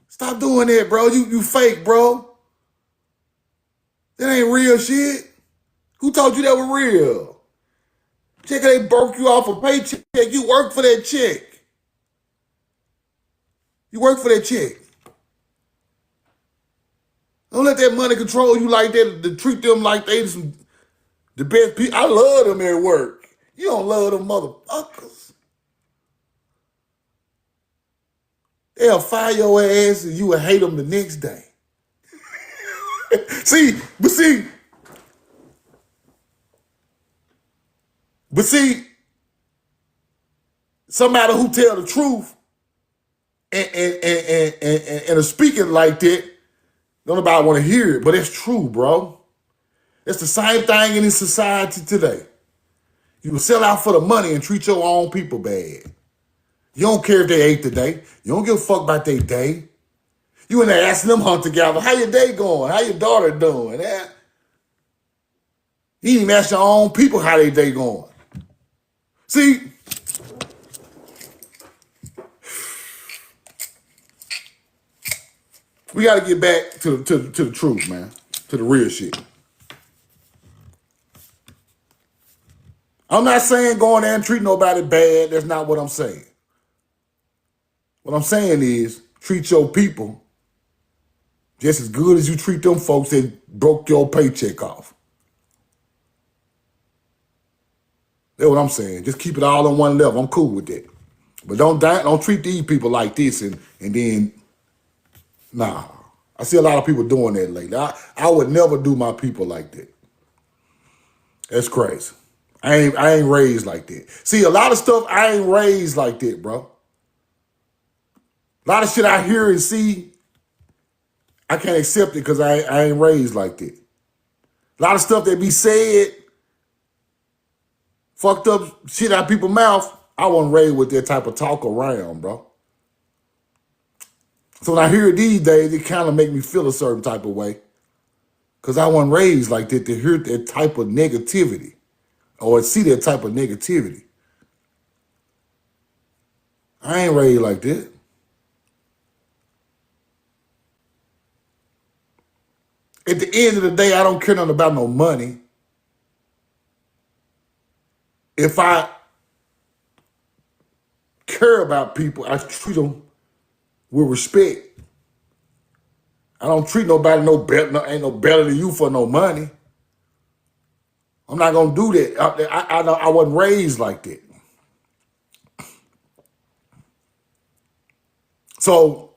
Stop doing that, bro. You fake, bro. That ain't real shit. Who told you that was real? Check, they broke you off a paycheck. You work for that check. You work for that check. Don't let that money control you like that, to treat them like they the best people. I love them at work. You don't love them motherfuckers. They'll fire your ass and you will hate them the next day. see, somebody who tell the truth and are speaking like that, don't nobody want to hear it, but it's true, bro. It's the same thing in this society today. You will sell out for the money and treat your own people bad. You don't care if they ate today. You don't give a fuck about their day. You in there asking them hunter gather, how your day going? How your daughter doing? You didn't even ask your own people how their day going. See, we got to get back to the truth, man. To the real shit. I'm not saying go in there and treat nobody bad. That's not what I'm saying. What I'm saying is treat your people just as good as you treat them folks that broke your paycheck off. That's what I'm saying. Just keep it all on one level. I'm cool with that. But don't treat these people like this and then, nah. I see a lot of people doing that lately. I would never do my people like that. That's crazy. I ain't raised like that. See, a lot of stuff I ain't raised like that, bro. A lot of shit I hear and see, I can't accept it because I ain't raised like that. A lot of stuff that be said, fucked up shit out people's mouth, I wasn't raised with that type of talk around, bro. So when I hear it these days, it kind of make me feel a certain type of way. Because I wasn't raised like that to hear that type of negativity or see that type of negativity. I ain't raised like that. At the end of the day, I don't care nothing about no money. If I care about people, I treat them with respect. I don't treat nobody no better, ain't no better than you for no money. I'm not gonna do that. I wasn't raised like that. So,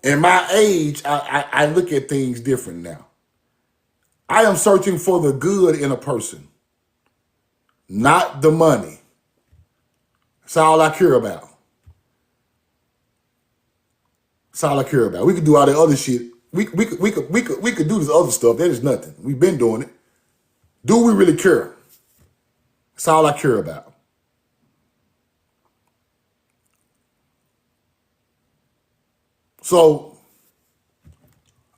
in my age, I look at things different now. I am searching for the good in a person, not the money. That's all I care about. That's all I care about. We could do all the other shit. We could do this other stuff. That is nothing. We've been doing it. Do we really care? That's all I care about. So,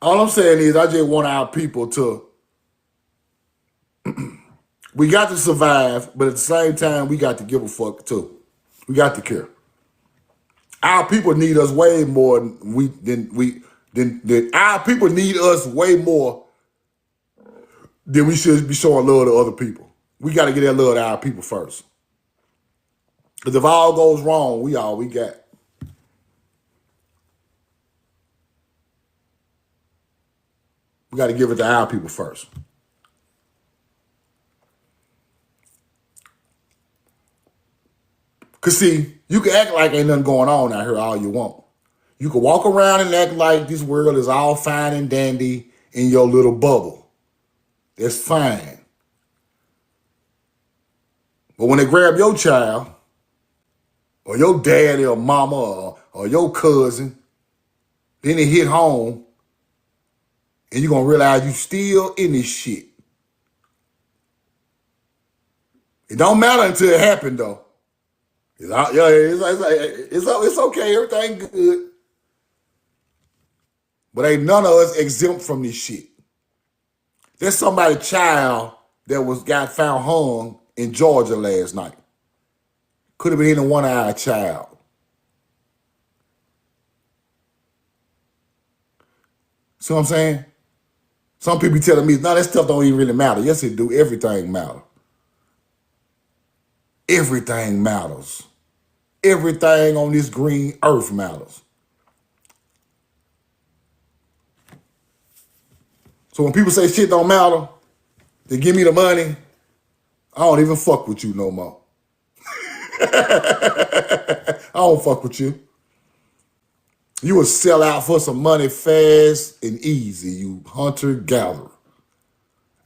all I'm saying is I just want our people to, we got to survive, but at the same time, we got to give a fuck too. We got to care. Our people need us way more than our people need us way more than we should be showing love to other people. We got to get that love to our people first. Because if all goes wrong, we all we got. We got to give it to our people first. Because see, you can act like ain't nothing going on out here all you want. You can walk around and act like this world is all fine and dandy in your little bubble. That's fine. But when they grab your child, or your daddy or mama or your cousin, then they hit home, and you're going to realize you still in this shit. It don't matter until it happened, though. It's okay, everything good. But ain't none of us exempt from this shit. There's somebody's child that got found hung in Georgia last night. Could have been any one of our child. See what I'm saying? Some people be telling me, no, that stuff don't even really matter. Yes, it do. Everything matters. Everything matters. Everything on this green earth matters. So when people say shit don't matter, they give me the money, I don't even fuck with you no more. I don't fuck with you. You will sell out for some money fast and easy, you hunter-gatherer.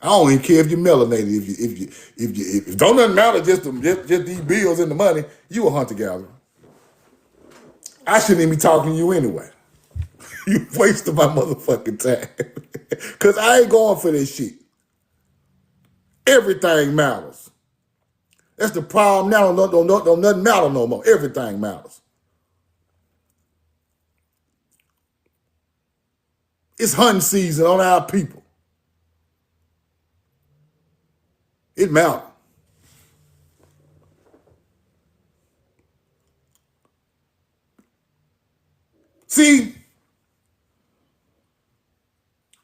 I don't even care if you're melanated. If don't nothing matter, just these bills and the money, you a hunter-gatherer. I shouldn't even be talking to you anyway. You wasted my motherfucking time. Because I ain't going for this shit. Everything matters. That's the problem now. Don't nothing matter no more. Everything matters. It's hunting season on our people. It matters. See,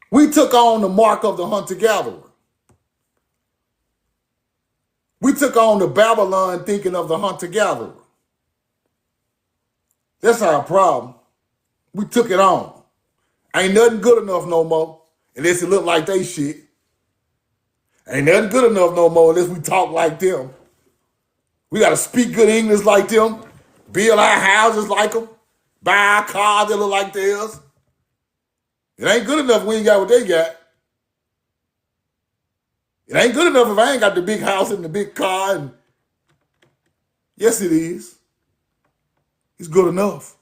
we took on the mark of the hunter-gatherer. We took on the Babylon thinking of the hunter-gatherer. That's our problem. We took it on. Ain't nothing good enough no more unless it look like they shit. Ain't nothing good enough no more unless we talk like them. We got to speak good English like them, build our houses like them, buy our cars that look like theirs. It ain't good enough if we ain't got what they got. It ain't good enough if I ain't got the big house and the big car. And yes, it is. It's good enough.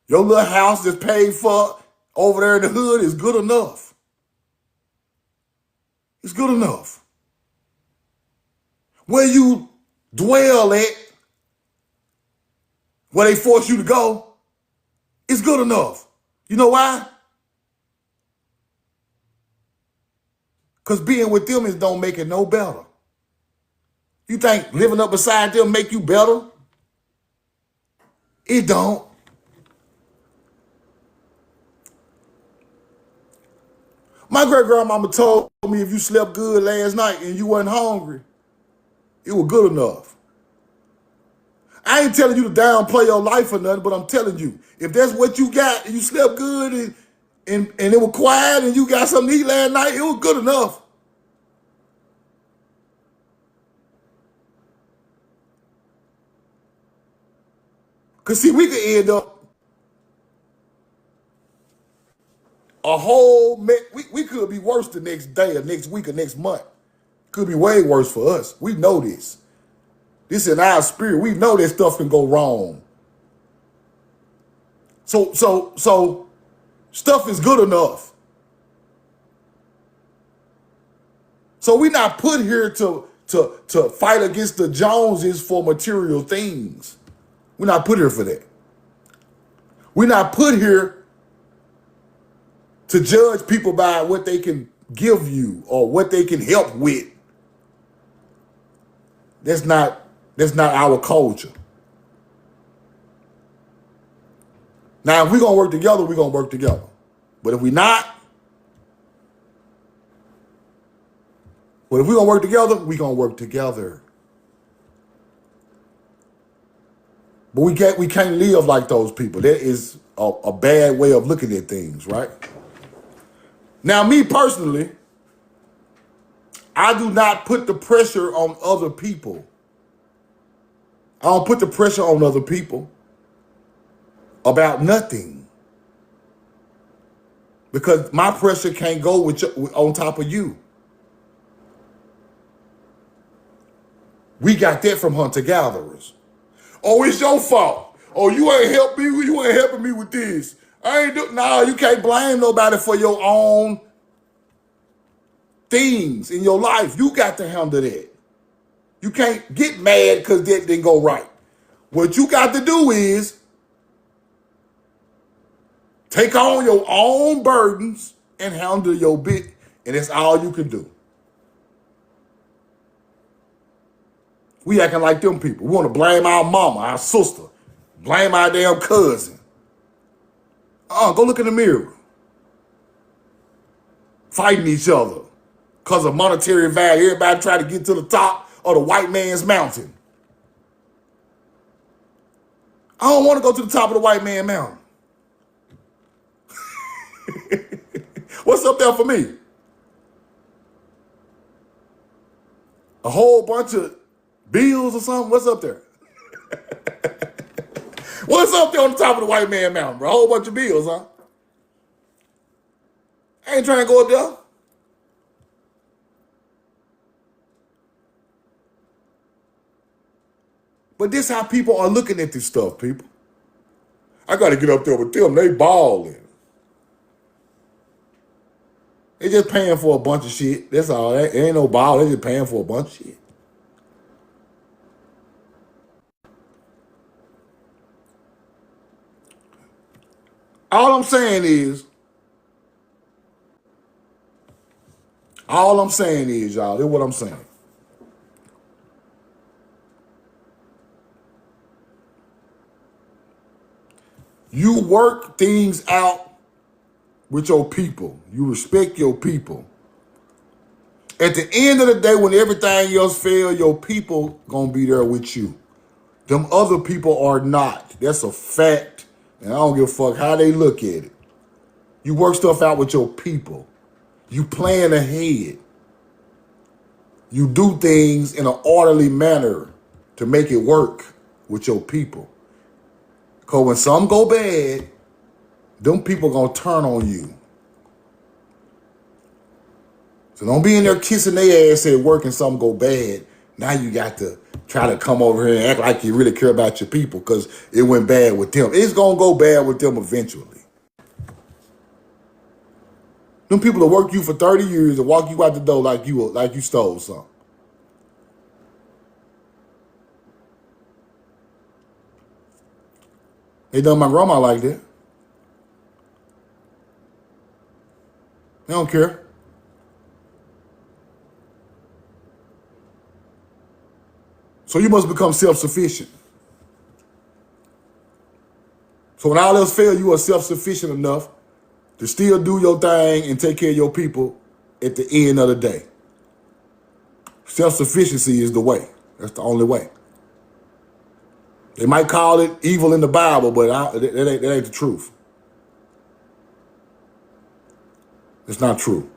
Your little house that's paid for over there in the hood is good enough. It's good enough. Where you dwell at, where they force you to go, it's good enough. You know why? Because being with them don't make it no better. You think living up beside them make you better? It don't. My great-grandmama told me if you slept good last night and you wasn't hungry, it was good enough. I ain't telling you to downplay your life or nothing, but I'm telling you, if that's what you got and you slept good and it was quiet and you got something to eat last night, it was good enough. Because see, we could end up we could be worse the next day or next week or next month. Could be way worse for us. We know this. This in our spirit. We know that stuff can go wrong. So stuff is good enough. So we're not put here to fight against the Joneses for material things. We're not put here for that. We're not put here to judge people by what they can give you or what they can help with. That's not our culture. Now, if we're going to work together, we're going to work together. But if we're not, if we're going to work together, we're going to work together. But we can't live like those people. That is a bad way of looking at things, right? Now, me personally, I do not put the pressure on other people. I don't put the pressure on other people about nothing. Because my pressure can't go on top of you. We got that from hunter-gatherers. Oh, it's your fault. Oh, you ain't helped me. You ain't helping me with this. No, you can't blame nobody for your own things in your life. You got to handle that. You can't get mad because that didn't go right. What you got to do is take on your own burdens and handle your bit, and that's all you can do. We acting like them people. We want to blame our mama, our sister, blame our damn cousin. Go look in the mirror. fighting each other because of monetary value. Everybody try to get to the top of the white man's mountain. I don't want to go to the top of the white man's mountain. What's up there for me? A whole bunch of bills or something? What's up there? What's up there on the top of the white man mountain, bro? A whole bunch of bills, huh? I ain't trying to go up there. But this how people are looking at this stuff, people. I got to get up there with them. They balling. They just paying for a bunch of shit. That's all. It ain't no ball. They just paying for a bunch of shit. All I'm saying is, y'all, this is what I'm saying. You work things out with your people. You respect your people. At the end of the day, when everything else fails, your people gonna be there with you. Them other people are not. That's a fact. And I don't give a fuck how they look at it. You work stuff out with your people. You plan ahead. You do things in an orderly manner to make it work with your people. Because when some go bad, them people gonna turn on you. So don't be in there kissing their ass at work and something go bad. Now you got to try to come over here and act like you really care about your people because it went bad with them. It's going to go bad with them eventually. Them people that work you for 30 years and walk you out the door like you stole something. They done my grandma like that. They don't care. So you must become self-sufficient. So when all else fails, you are self-sufficient enough to still do your thing and take care of your people at the end of the day. Self-sufficiency is the way. That's the only way. They might call it evil in the Bible, but that ain't the truth. It's not true.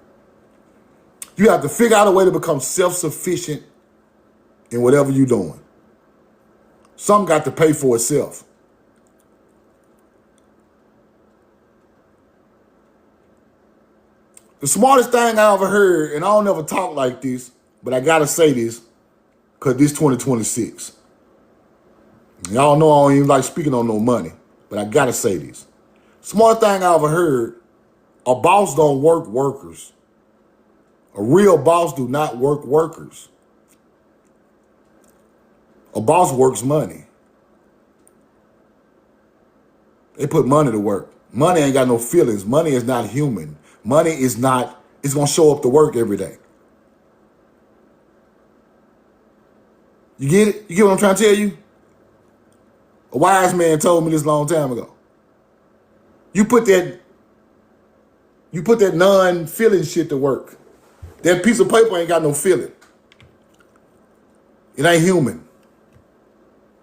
You have to figure out a way to become self-sufficient in whatever you're doing. Some got to pay for itself. The smartest thing I ever heard, and I don't ever talk like this, but I gotta say this, because this 2026. Y'all know I don't even like speaking on no money, but I gotta say this. Smartest thing I ever heard, a boss don't work workers. A real boss do not work workers. A boss works money. They put money to work. Money ain't got no feelings. Money is not human. Money is not, it's going to show up to work every day. You get it? You get what I'm trying to tell you? A wise man told me this a long time ago. You put that non-feeling shit to work. That piece of paper ain't got no feeling. It ain't human.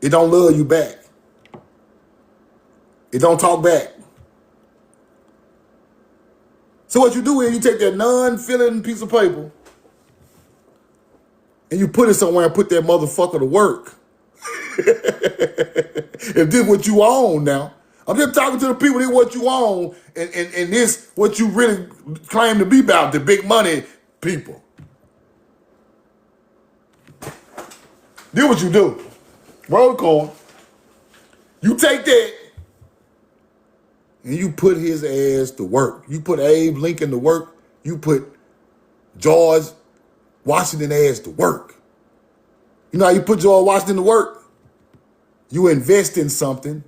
It don't love you back. It don't talk back. So what you do is you take that non-feeling piece of paper and you put it somewhere and put that motherfucker to work. If this what you own now, I'm just talking to the people that what you own and this what you really claim to be about, the big money people. This what you do. Roll corn. You take that and you put his ass to work. You put Abe Lincoln to work. You put George Washington ass to work. You know how you put George Washington to work? You invest in something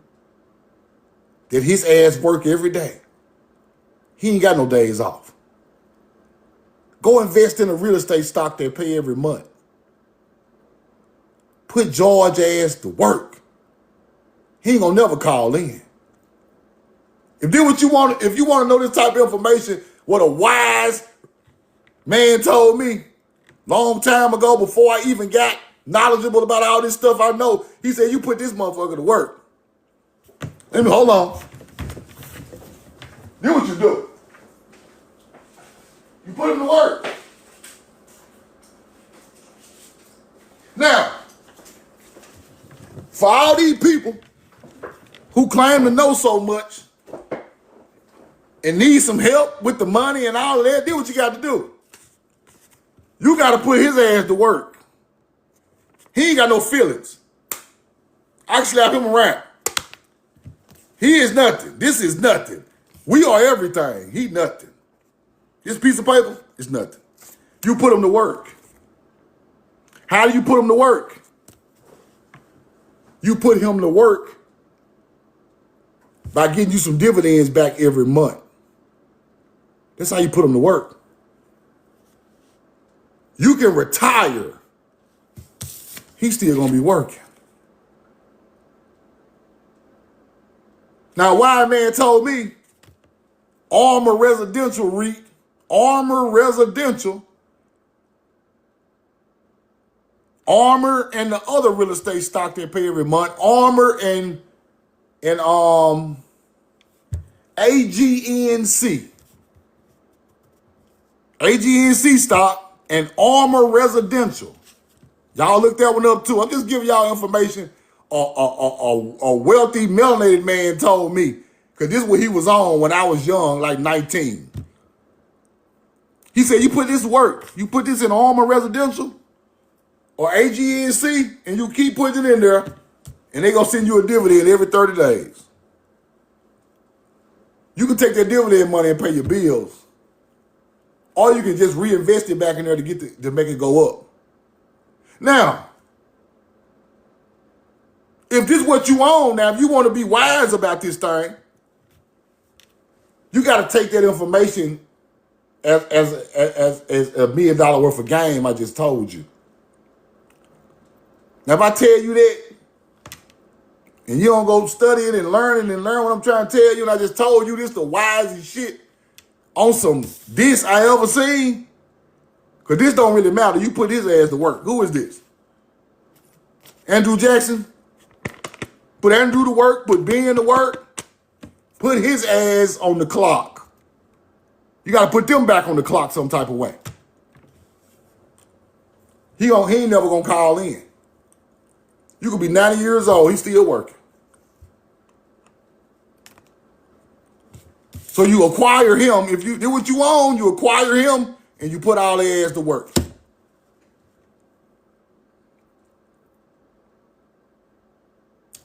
that his ass work every day. He ain't got no days off. Go invest in a real estate stock that pay every month. Put George ass to work. He ain't gonna never call in. If you want to know this type of information, what a wise Man told me long time ago, before I even got knowledgeable about all this stuff I know, he said, you put this motherfucker to work. Let me, hold on. Do what you do. You put him to work. Now, for all these people who claim to know so much and need some help with the money and all of that, do what you got to do. You got to put his ass to work. He ain't got no feelings. I can slap him around. He is nothing. This is nothing. We are everything. He nothing. This piece of paper is nothing. You put him to work. How do you put him to work? You put him to work by getting you some dividends back every month. That's how you put him to work. You can retire. He's still going to be working. Now, Wise Man told me Armor Residential REIT, Armor Residential, Armor and the other real estate stock they pay every month, Armor and AGNC. AGNC stock and Armor Residential. Y'all look that one up too. I'm just giving y'all information a wealthy melanated man told me, because this is what he was on when I was young, like 19. He said, you put this to work. You put this in Armor Residential or AGNC, and you keep putting it in there, and they're going to send you a dividend every 30 days. You can take that dividend money and pay your bills, or you can just reinvest it back in there to make it go up. Now, if this is what you own now, if you want to be wise about this thing, you got to take that information as $1 million worth of game I just told you. Now, if I tell you that, and you don't go studying and learn what I'm trying to tell you, and I just told you this the wisest shit on some this I ever seen, because this don't really matter. You put his ass to work. Who is this? Andrew Jackson? Put Andrew to work, put Ben to work, put his ass on the clock. You got to put them back on the clock some type of way. He ain't never going to call in. You could be 90 years old, he's still working. So you acquire him. If you do what you own, you acquire him and you put all their ass to work.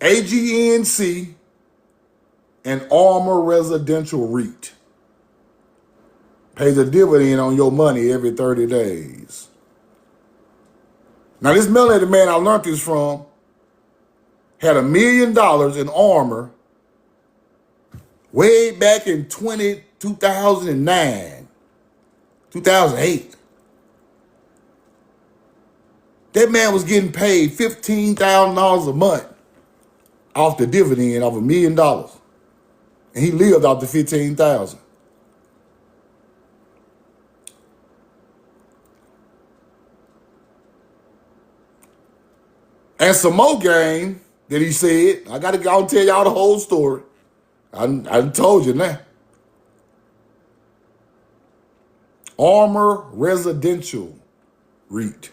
AGNC and Armor Residential REIT pays a dividend on your money every 30 days. Now, this melanated man I learned this from had $1 million in Armor way back in 2009, 2008. That man was getting paid $15,000 a month off the dividend of $1 million. And he lived off the $15,000. And some more game that he said, I got to go and tell y'all the whole story. I told you now. Armor Residential REIT.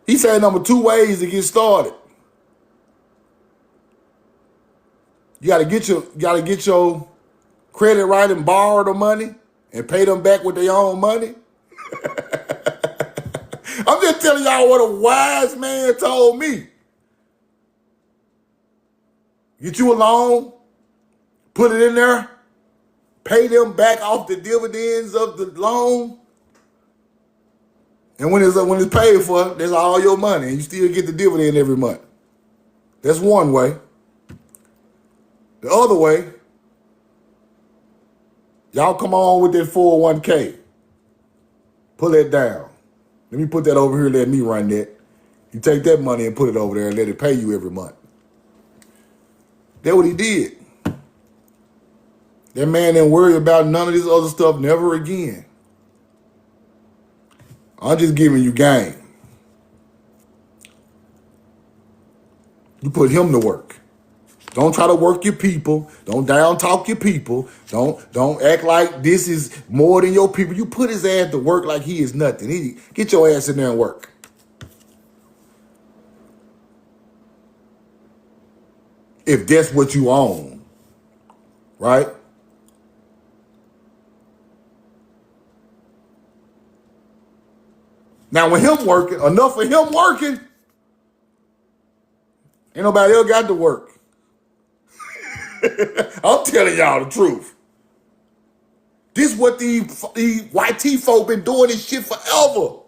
He said number 2 ways to get started. You gotta get your credit right and borrow the money and pay them back with their own money. I'm just telling y'all what a wise man told me. Get you a loan, put it in there, pay them back off the dividends of the loan. And when it's paid for, that's all your money, and you still get the dividend every month. That's one way. The other way, y'all come on with that 401k. Pull that down. Let me put that over here, let me run that. You take that money and put it over there and let it pay you every month. That's what he did. That man didn't worry about none of this other stuff never again. I'm just giving you game. You put him to work. Don't try to work your people. Don't down talk your people. Don't act like this is more than your people. You put his ass to work like he is nothing. Get your ass in there and work. If that's what you own, right? Now with him working, enough of him working, ain't nobody else got to work. I'm telling y'all the truth. This is what these YT folk been doing this shit forever.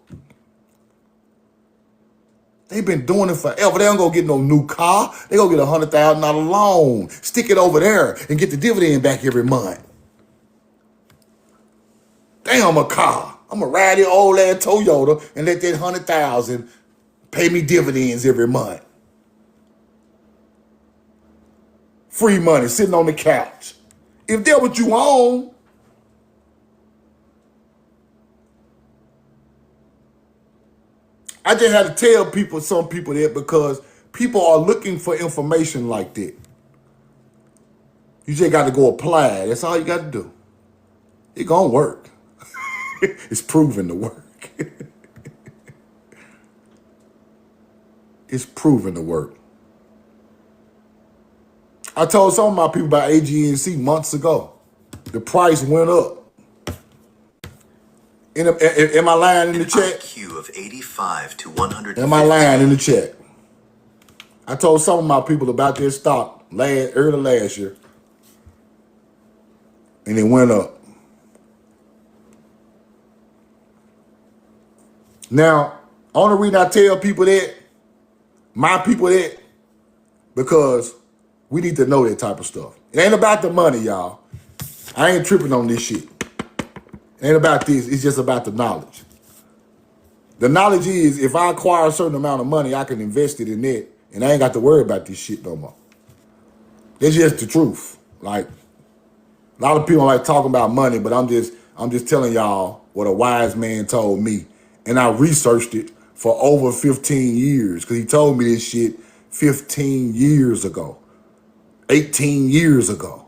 They've been doing it forever. They don't go get no new car. They go get a $100,000 loan. Stick it over there and get the dividend back every month. Damn a car. I'm gonna ride the old ass Toyota and let that 100,000 pay me dividends every month. Free money sitting on the couch. If that's what you own, I just had to tell some people that because people are looking for information like that. You just got to go apply. That's all you got to do. It gonna work. It's proven to work. It's proven to work. I told some of my people about AGNC months ago. The price went up. Am I lying in the chat? IQ of 85 to 100. Am I lying in the chat? I told some of my people about this stock early last year, and it went up. Now, only reason I tell people that, my people that, because we need to know that type of stuff. It ain't about the money, y'all. I ain't tripping on this shit. It ain't about this. It's just about the knowledge. The knowledge is if I acquire a certain amount of money, I can invest it in it, and I ain't got to worry about this shit no more. That's just the truth. Like, a lot of people like talking about money, but I'm just telling y'all what a wise man told me. And I researched it for over 15 years because he told me this shit 15 years ago, 18 years ago.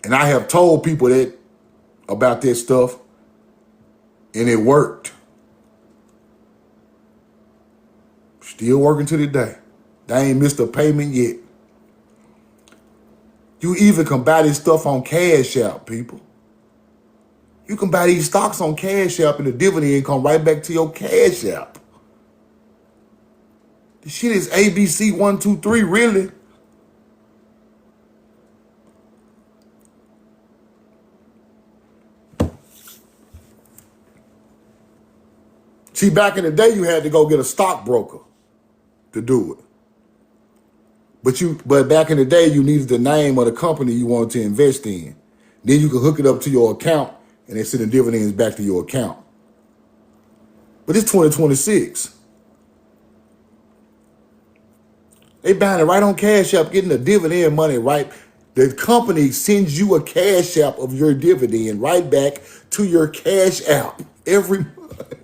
And I have told people that about this stuff, and it worked. Still working to today. They ain't missed a payment yet. You even can buy this stuff on Cash App, people. You can buy these stocks on Cash App and the dividend come right back to your Cash App. This shit is ABC 123, really. See, back in the day, you had to go get a stockbroker to do it. But back in the day, you needed the name of the company you wanted to invest in. Then you could hook it up to your account and they send the dividends back to your account. But it's 2026. They buying it right on Cash App, getting the dividend money right. The company sends you a Cash App of your dividend right back to your Cash App every month.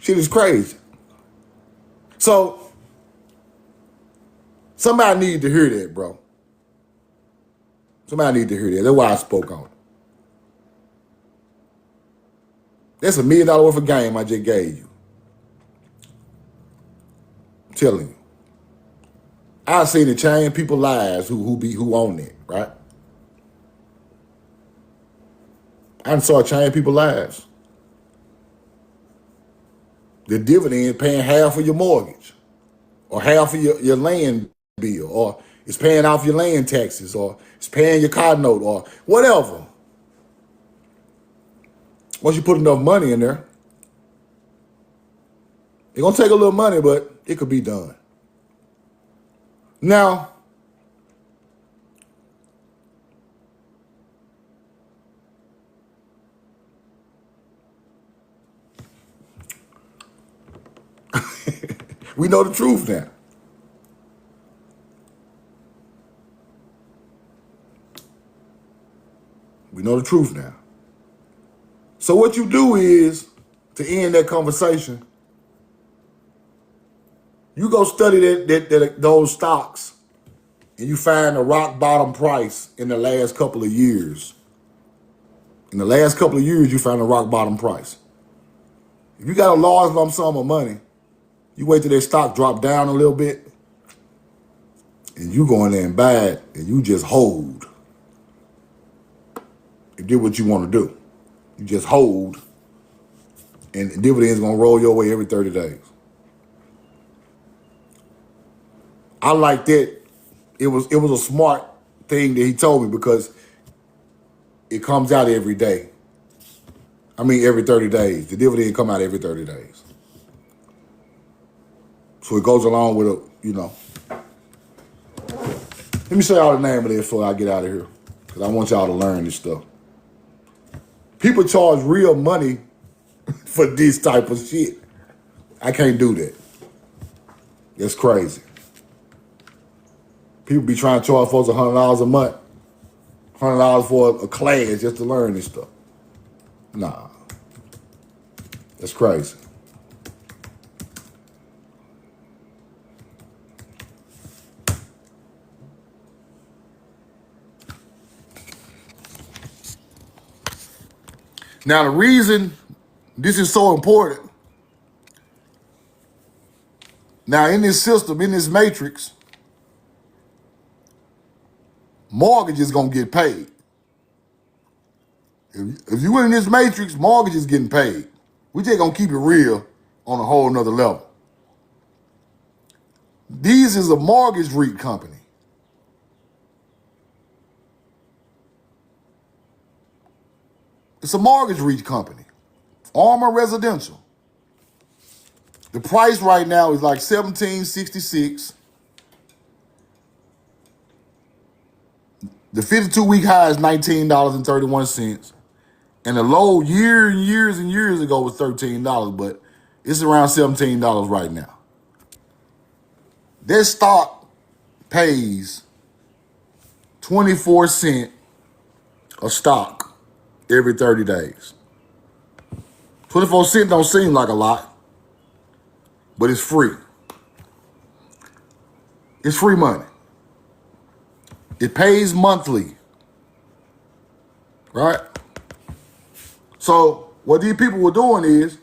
Shit is crazy. So, somebody needed to hear that, bro. Somebody needed to hear that. That's why I spoke on it. That's $1 million worth of game I just gave you. I'm telling you. I've seen it change people's lives who own it, right? I saw it change people's lives. The dividend paying half of your mortgage, or half of your land bill, or it's paying off your land taxes, or it's paying your car note, or whatever. Once you put enough money in there, it's gonna take a little money, but it could be done. Now, we know the truth now. We know the truth now. So what you do is, to end that conversation, you go study those stocks and you find the rock bottom price in the last couple of years. In the last couple of years, you find the rock bottom price. If you got a large lump sum of money, you wait till that stock drop down a little bit, and you go in there and buy it, and you just hold. You do what you want to do. You just hold, and dividends gonna roll your way every 30 days. I like that. It was a smart thing that he told me because it comes out every day. I mean, every 30 days. The dividend come out every 30 days. So it goes along with Let me show y'all the name of this before I get out of here, because I want y'all to learn this stuff. People charge real money for this type of shit. I can't do that. That's crazy. People be trying to charge folks $100 a month, $100 for a class just to learn this stuff. Nah, that's crazy. Now, the reason this is so important, now in this system, in this matrix, mortgage is going to get paid. If you in this matrix, mortgage is getting paid. We just going to keep it real on a whole nother level. These is a mortgage REIT company. It's a mortgage REIT company. Armor Residential. The price right now is like $17.66. The 52-week high is $19.31. And the low years and years ago was $13, but it's around $17 right now. Their stock pays 24 cents a stock every 30 days. 24 cents don't seem like a lot, but it's free. It's free money. It pays monthly, right? So what these people were doing is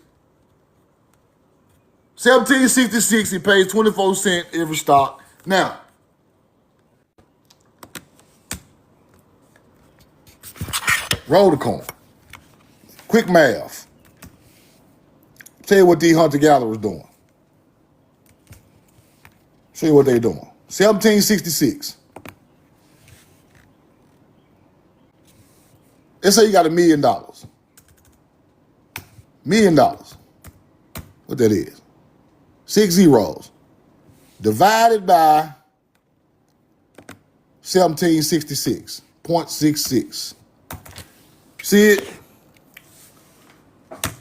$17.66, he pays 24 cents every stock. Now, roll the coin. Quick math. Tell you what these hunter-gatherers doing. Show you what they doing. $17.66. Let's say you got $1 million. $1 million. What that is? 6 zeros. Divided by 1766. 0.66. See it?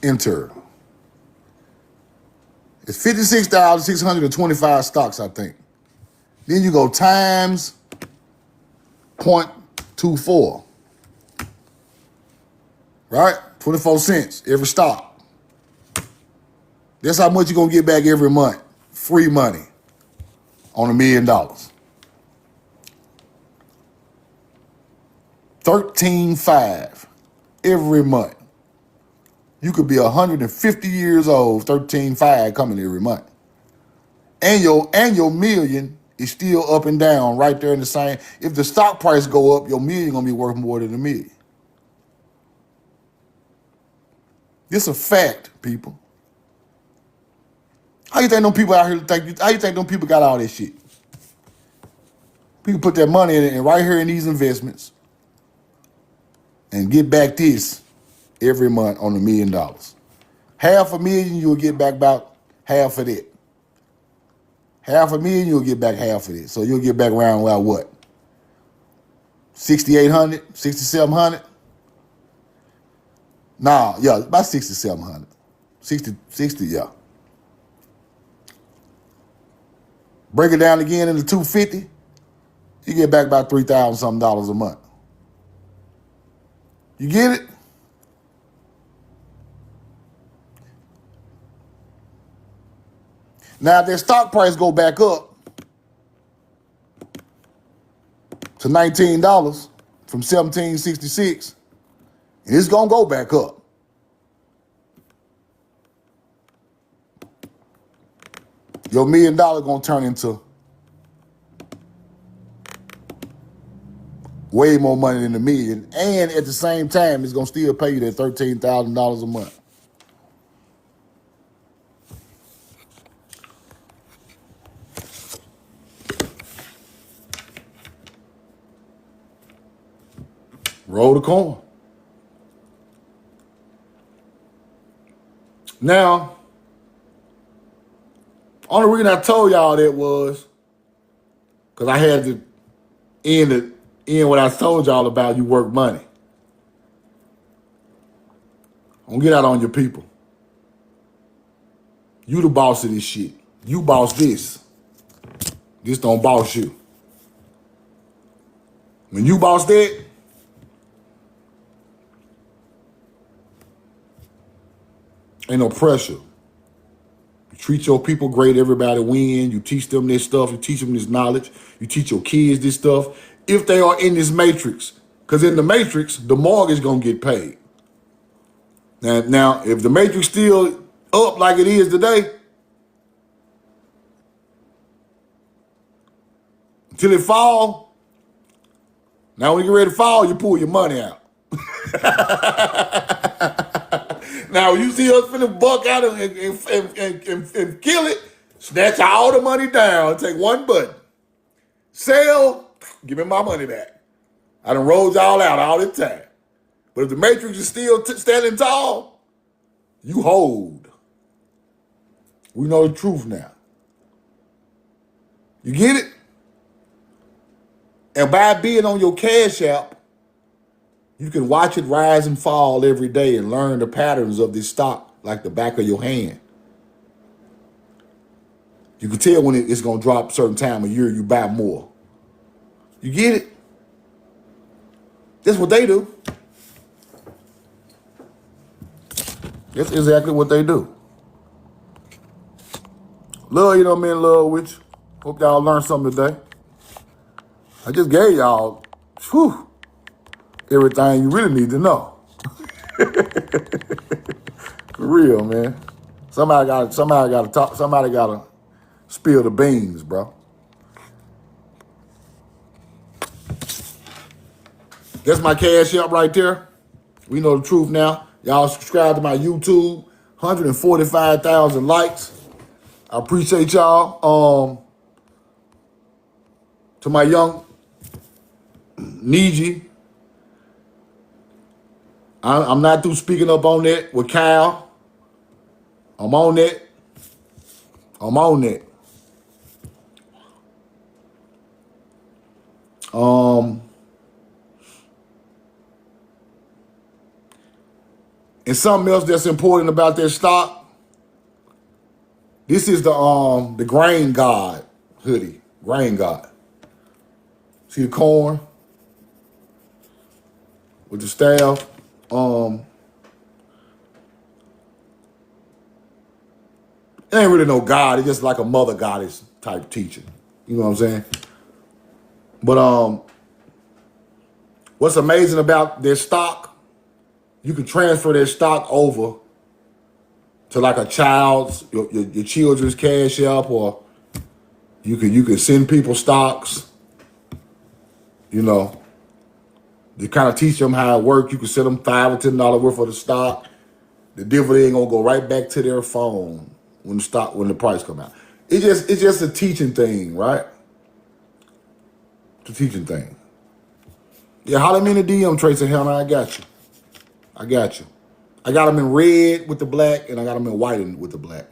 Enter. It's 56,625 stocks, I think. Then you go times 0.24. Right? 24 cents every stock. That's how much you're going to get back every month. Free money on $1 million. 13.5 every month. You could be 150 years old, 13.5 coming every month. And your million is still up and down right there in the same. If the stock price go up, your million going to be worth more than $1 million. This a fact, people. How you think them people out here how you think them people got all this shit? People put their money in it and right here in these investments and get back this every month on $1 million. $500,000, you'll get back about half of that. $500,000, you'll get back half of it. So you'll get back around about what? 6,800, 6,700? Nah, yeah, about 6,700. 60, yeah. Break it down again into 250, you get back about $3,000 something a month. You get it? Now, if their stock price go back up to $19 from $17.66, and it's going to go back up. Your $1 million going to turn into way more money than $1 million. And at the same time, it's going to still pay you that $13,000 a month. Roll the coin. Now, only reason I told y'all that was because I had to end what I told y'all about you work money. Don't get out on your people. You the boss of this shit. You boss this. This don't boss you. When you boss that, ain't no pressure. You treat your people great, everybody win. You teach them this stuff. You teach them this knowledge. You teach your kids this stuff. If they are in this matrix. Because in the matrix, the mortgage going to get paid. Now, if the matrix still up like it is today, until it fall, now when you get ready to fall, you pull your money out. Now, when you see us finna buck out and kill it, snatch all the money down, take one button. Sell, give me my money back. I done rolled y'all out all the time. But if the matrix is still standing tall, you hold. We know the truth now. You get it? And by being on your Cash App, you can watch it rise and fall every day and learn the patterns of this stock like the back of your hand. You can tell when it's going to drop a certain time of year, you buy more. You get it? That's what they do. That's exactly what they do. Love, you know what I mean? Love with you. Hope y'all learned something today. I just gave y'all everything you really need to know. For real, man. Somebody gotta spill the beans, bro. That's my Cash App right there. We know the truth now. Y'all subscribe to my YouTube. 145,000 likes. I appreciate y'all. To my young Niji, I'm not through speaking up on that with Kyle. I'm on that. And something else that's important about that stock. This is the grain god hoodie. Grain god. See the corn with the staff. It ain't really no god. It's just like a mother goddess type teaching. You know what I'm saying? But what's amazing about their stock? You can transfer their stock over to like a child's, your children's Cash App, or you can send people stocks. You know, to kind of teach them how it works. You can send them $5 or $10 worth of the stock. The dividend gonna go right back to their phone when the price come out. It's just a teaching thing, right? It's a teaching thing. Yeah, holler me in the DM, Tracy Hannah. I got you. I got them in red with the black, and I got them in white with the black.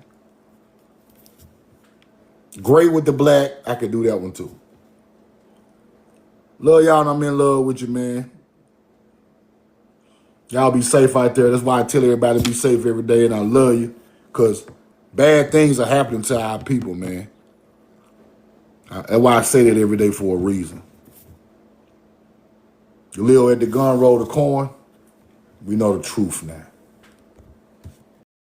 Gray with the black, I could do that one too. Love y'all, and I'm in love with you, man. Y'all be safe out there. That's why I tell everybody to be safe every day, and I love you, because bad things are happening to our people, man. That's why I say that every day for a reason. Lil at the gun roll the coin. We know the truth now.